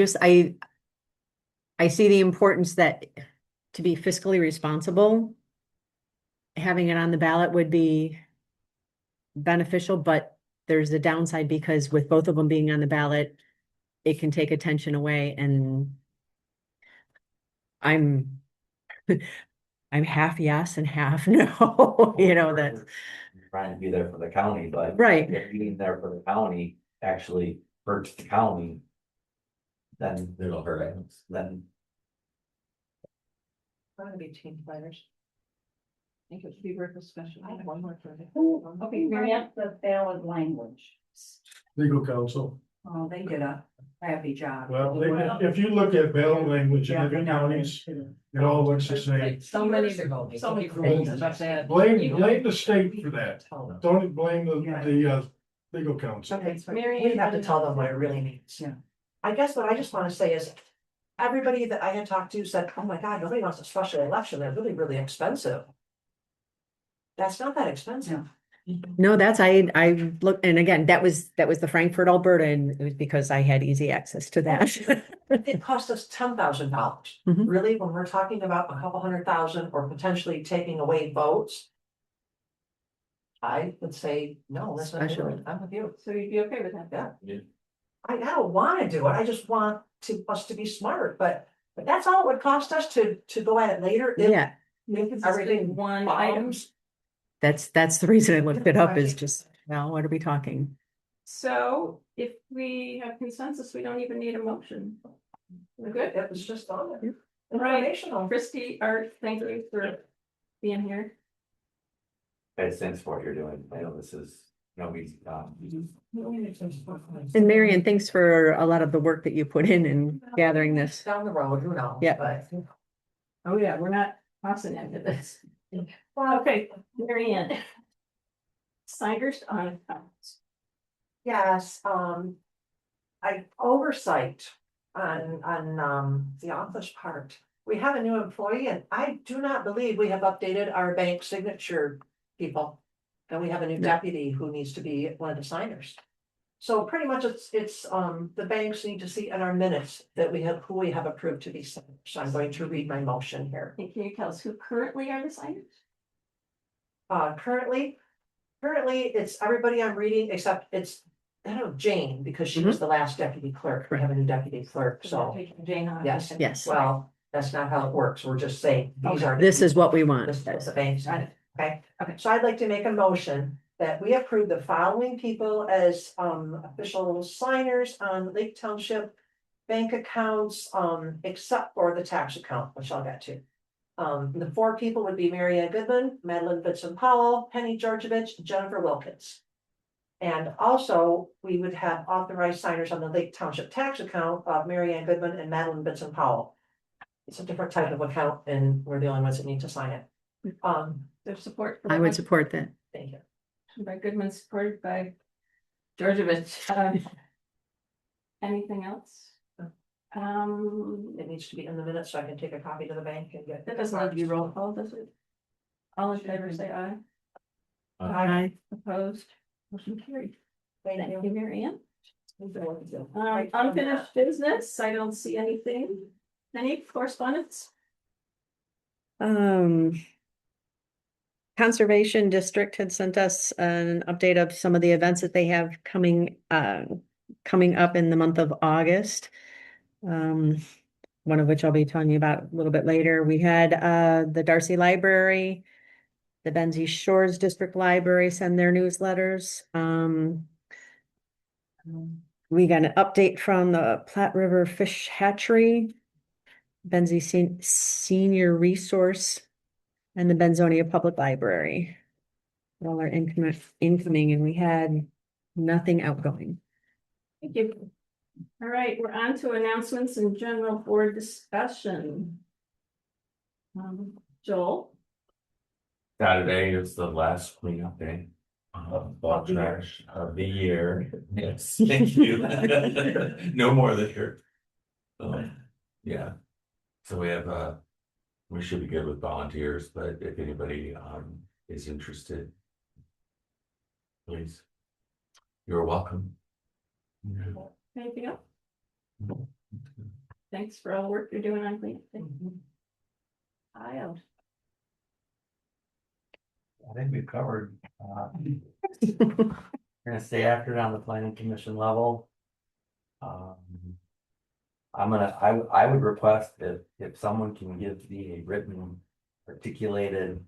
see the importance that to be fiscally responsible, having it on the ballot would be beneficial, but there's a downside because with both of them being on the ballot, it can take attention away, and I'm half yes and half no, that's Trying to be there for the county, but. right. If being there for the county actually hurts the county. Then it'll hurt us, then. I'm gonna be team players. I think it should be worth a special. I have one more for Okay, Marianne? The ballot language. Legal counsel. Oh, they did a crappy job. Well, if you look at ballot language in other counties, it all looks the same. So many rules about that. Blame the state for that. Don't blame the legal counsel. Okay, Mary, we have to tell them what it really means. Yeah. I guess what I just wanna say is, everybody that I had talked to said, oh my God, nobody wants a special election, they're really, really expensive. That's not that expensive. No, I look, and again, that was the Frankfurt, Alberta, and it was because I had easy access to that. It cost us $10,000. Mhm. Really, when we're talking about a couple $100,000 or potentially taking away votes. I would say, no, let's not do Especially. it. I'm with you. So you'd be okay with that? Yeah. I don't wanna do it. I just want us to be smart, but that's all it would cost us to go at it later. if- Yeah, Because it's Everything been one item. bombs. that's the reason I looked it up is just, well, what are we talking? So if we have consensus, we don't even need a motion. We're good? It was just on there. Right. Informational. Christy, Art, thank you for being here. Hey, thanks for what you're doing. I know this is, And Marion, thanks for a lot of the work that you put in gathering this. Down the road, who knows? Yeah. But, Oh, yeah, we're not tossing into this. Okay, Mary Ann. Signers on accounts. yes, I oversight on the office part. We have a new employee and I do not believe we have updated our bank signature people. And we have a new deputy who needs to be one of the signers. So pretty much it's the banks need to see in our minutes that we have who we have approved to be signers. So I'm going to read my motion here. And can you tell us who currently are the signers? Currently it's everybody I'm reading except it's, I don't know, Jane, because she was the last deputy clerk. We have a new deputy clerk, so, Taking Jane on. yes. Yes, Well, that's not how it works. We're just saying, these are. this is what we want. This is what the banks Got need. it. Okay, Okay. so I'd like to make a motion that we approve the following people as official signers on Lake Township bank accounts, except for the tax account, which I'll get to. The 4 people would be Mary Ann Goodman, Madeline Bitson Powell, Penny Georgievich, Jennifer Wilkins. And also, we would have authorized signers on the Lake Township tax account of Mary Ann Goodman and Madeline Bitson Powell. It's a different type of account and we're the only ones that need to sign it. There's support. for I that would one? support that. Thank you. By Goodman, supported by Georgievich. Anything else? It needs to be in the minutes so I can take a copy to the bank and get. That doesn't have to be roll call, does it? All in favor, say aye. Aye. Opposed, motion carried. Thank Thank you. you, Mary Ann. Unfinished business, I don't see anything. Any correspondence? Conservation District had sent us an update of some of the events that they have coming up in the month of August. One of which I'll be telling you about a little bit later. We had the Darcy Library, the Benzie Shores District Library send their newsletters. We got an update from the Platte River Fish Hatchery, Benzie Senior Resource, and the Benzonia Public Library. All are incoming, and we had nothing outgoing. Thank you. All right, we're on to announcements and general board discussion. Joel? Saturday is the last cleanup day. Ball trash of the year. Yes, thank you. No more this year. Yeah. So we have, we should be good with volunteers, but if anybody is interested, please, you're welcome. Anything else? Thanks for all the work you're doing on cleanup. Kyle? I think we've covered, gonna stay after it on the planning commission level. I would request if someone can give me a written, articulated.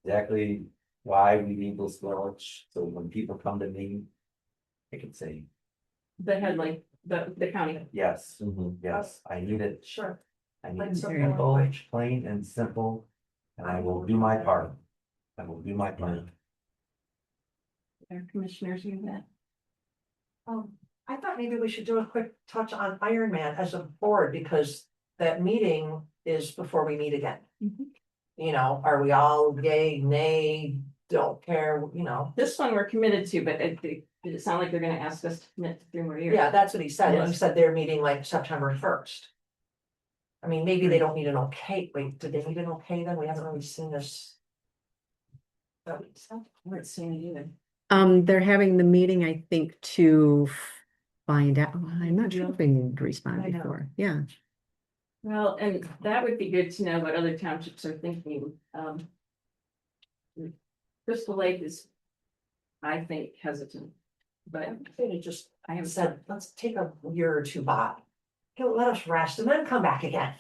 Exactly why we need this village, so when people come to me. I can say, The headline, the county. yes, yes, I need it, Sure. I need Like it simple simple, language. plain and simple. And I will do my part. I will do my part. Our commissioners do that. I thought maybe we should do a quick touch on Iron Man as a board, because that meeting is before we meet again. Mhm. You know, are we all yay, nay, don't care, you know? This one we're committed to, but did it sound like they're gonna ask us to commit to 3 more years? Yeah, that's what he said. And he Yes. said they're meeting like September 1st. I mean, maybe they don't need an okay. Wait, did they need an okay then? We haven't really seen this. Let's see either. They're having the meeting, I think, to find out. I'm not sure if we need to respond I know. before. Yeah. Well, and that would be good to know what other townships are thinking. Crystal Lake is, I think, hesitant, but I have said, let's take a year or two by. Let us rest and then come back again.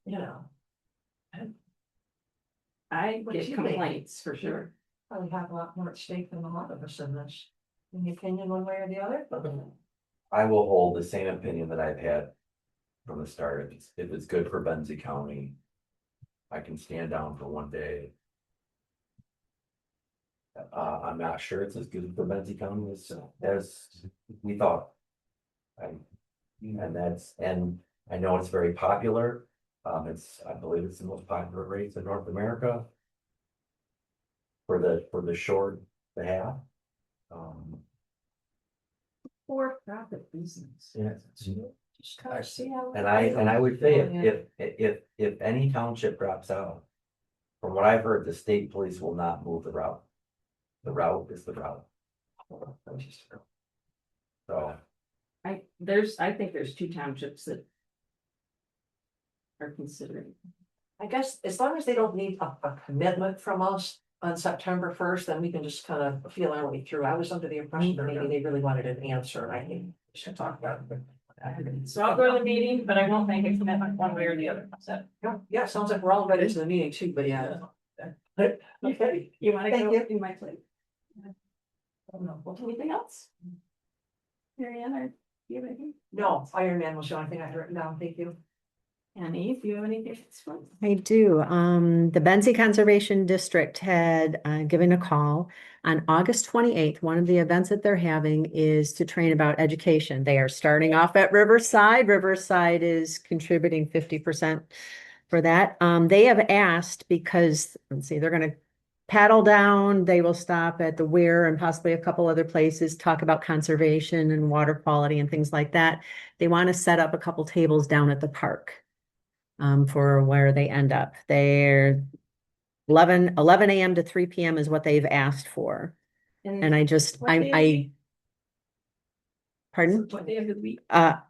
You know. I What get do you think? complaints for sure. Probably have a lot more at stake than a lot of us in this. Any opinion one way or the other? I will hold the same opinion that I've had from the start. If it's good for Benzie County, I can stand down for one day. I'm not sure it's as good for Benzie County as we thought. And I know it's very popular. I believe it's the most popular race in North America. For the short, the half. For profit reasons. Yeah. Just kind of see how. And I would say if any township drops out, from what I've heard, the state police will not move the route. The route is the route. So, I think there's two townships that are considering. I guess as long as they don't need a commitment from us on September 1st, then we can just kind of feel our way through. I was under the impression that maybe they really wanted an answer, and I think we should talk about it. So I'll go to the meeting, but I won't make a commitment one way or the other. So, Yeah, sounds like we're all ready to the meeting too, but yeah. Okay. you wanna Thank go you. in my place? Anything else? Marianne, or do you have anything? No, Iron Man was the only thing I heard. No, thank you. Annie, do you have anything? I do. The Benzie Conservation District had given a call on August 28th. One of the events that they're having is to train about education. They are starting off at Riverside. Riverside is contributing 50% for that. They have asked because, let's see, they're going to paddle down. They will stop at the Weir and possibly a couple other places, talk about conservation and water quality and things like that. They want to set up a couple tables down at the park. For where they end up. They're 11 a.m. to 3 p.m. is what they've asked for. And I just, what day of the I, week? pardon? What day of the week? I'm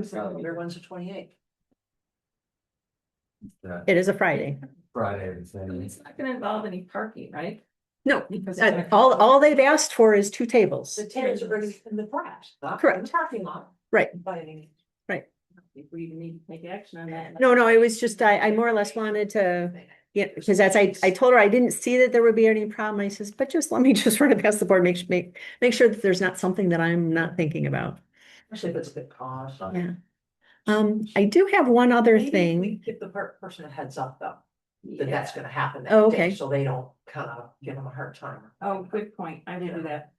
sorry, everyone's the 28th. It is a Friday. Friday. It's not gonna involve any parking, right? No, Because all they've asked for is 2 tables. The tables are going in the grass, not Correct. in the parking lot. Right. By any means. If we even need to take action on that. No, it was just, I more or less wanted to, yeah, because as I told her, I didn't see that there would be any problem. I says, but just let me just run it past the board, make sure that there's not something that I'm not thinking about. Especially if it's a good cause. Yeah. I do have one other Maybe we thing. give the person a heads up though, that that's gonna happen Oh, that day, okay. so they don't kind of give them a hard time. Oh, good point. I will do that.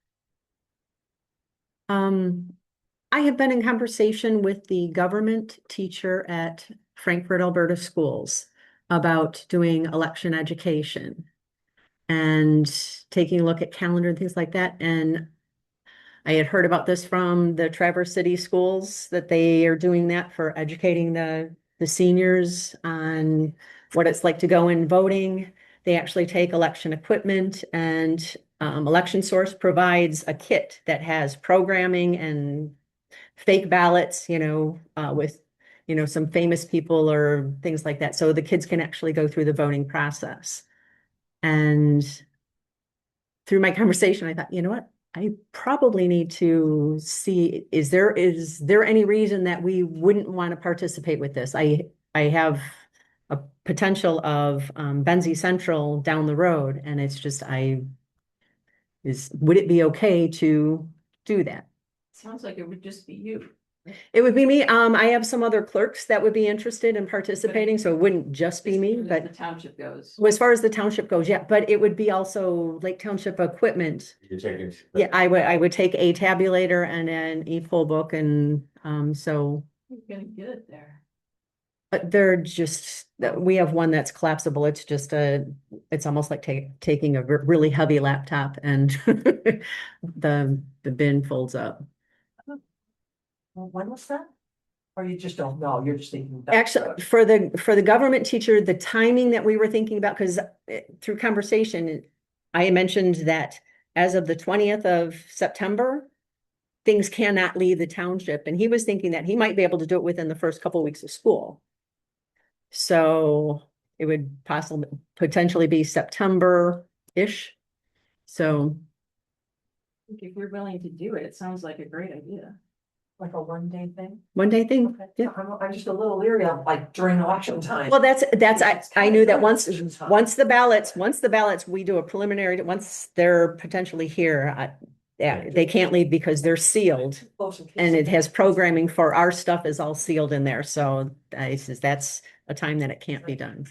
I have been in conversation with the government teacher at Frankfurt, Alberta schools about doing election education and taking a look at calendar and things like that. And I had heard about this from the Traverse City schools, that they are doing that for educating the seniors on what it's like to go in voting. They actually take election equipment, and Election Source provides a kit that has programming and fake ballots, with, some famous people or things like that. So the kids can actually go through the voting process. And through my conversation, I thought, you know what? I probably need to see, is there any reason that we wouldn't want to participate with this? I have a potential of Benzie Central down the road, and it's just, would it be okay to do that? Sounds like it would just be you. It would be me. I have some other clerks that would be interested in participating, so it wouldn't just be me, As but the township goes. as far as the township goes, yeah, but it would be also Lake Township equipment. Yeah, I would take a tabulator and an e-poll book, and so. You're gonna get it there. But they're just, we have one that's collapsible. It's just it's almost like taking a really heavy laptop, and the bin folds up. When was that? Or you just don't know, you're just thinking. Actually, for the government teacher, the timing that we were thinking about, because through conversation, I mentioned that as of the 20th of September, things cannot leave the township, and he was thinking that he might be able to do it within the first couple weeks of school. So it would possibly potentially be September-ish. So If you're willing to do it, it sounds like a great idea. Like a one-day thing? one day thing. Okay, Yeah. I'm just a little leery of like during election time. Well, I knew that once the ballots, Once we do a preliminary, once they're potentially here, yeah, they can't leave because they're sealed. And it has programming for our stuff is all sealed in there, so I says that's a time that it can't be done.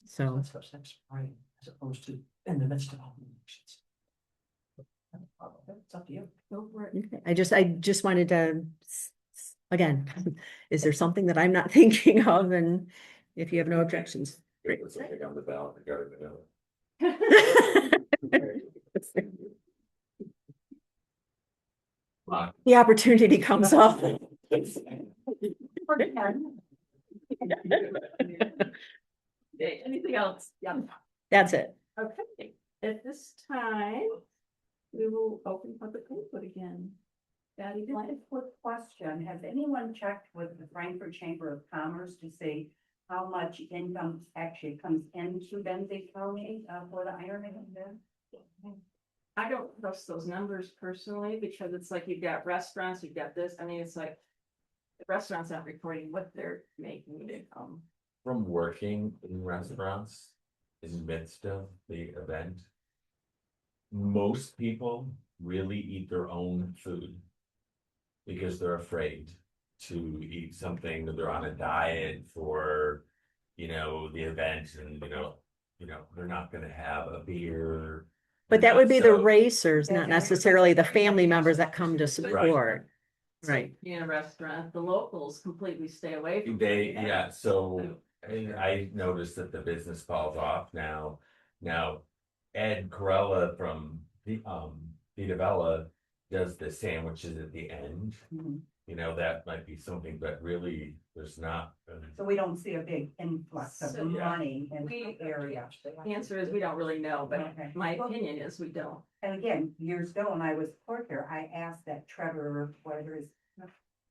So, That's what's next spring, as opposed to in the midst of all the elections. It's up to you. Go for it. okay, I just wanted to, again, is there something that I'm not thinking of? And if you have no objections. It was something on the ballot, I gotta know. The opportunity comes up. Okay, anything else? Yeah. That's it. Okay, at this time, we will open public input again. Patty, Just a quick question, has anyone checked with the Frankfurt Chamber of Commerce to see how much income actually comes into Benzie County, for the ironing there? I don't trust those numbers personally, because it's like you've got restaurants, you've got this, I mean, it's like. The restaurants aren't reporting what they're making income. From working in restaurants in the midst of the event. Most people really eat their own food. Because they're afraid to eat something, that they're on a diet for, the event and, they're not gonna have a beer. But that would be the So- racers, not necessarily the family members that come to support. Right. In a restaurant, the locals completely stay away from. So and I noticed that the business falls off now. Now, Ed Corella from Vita Bella does the sandwiches at the end. That might be something, but really, there's not. So we don't see a big influx of So, money in we- the area. The answer is we don't really know, but Okay. my opinion is we don't. And again, years ago, when I was clerk here, I asked that Trevor, whatever his,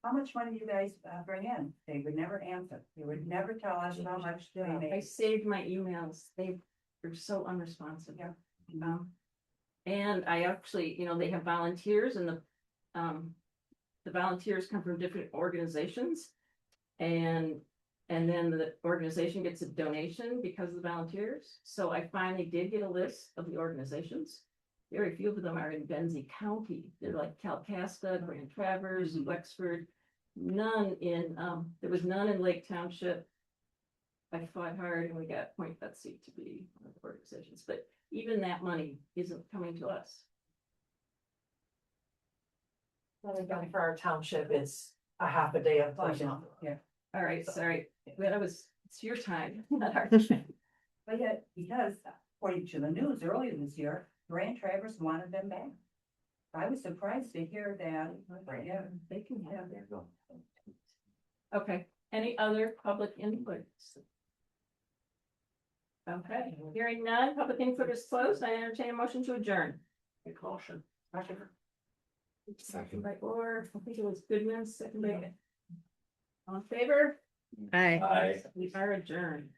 how much money do you guys bring in? They would never answer. They would never tell us how much they I made. saved my emails. They're so unresponsive. Yeah. And I actually, they have volunteers and the volunteers come from different organizations. And then the organization gets a donation because of the volunteers. So I finally did get a list of the organizations. Very few of them are in Benzie County. They're like Calcasta, Grand Traverse, Wexford. None in, there was none in Lake Township. I fought hard and we got Point Betsy to be one of the organizations, but even that money isn't coming to us. For our township, it's a half a day of closing. Yeah. All right, sorry, it's your time, not our time. But yet, because according to the news earlier this year, Grand Traverse wanted them back. I was surprised to hear that. Yeah. They can have their. Okay, any other public inputs? Okay, hearing none, public input is closed. I entertain a motion to adjourn. Caution. Second by Orr, I think it was Goodman, second by. All in favor? Hi. Aye. We are adjourned.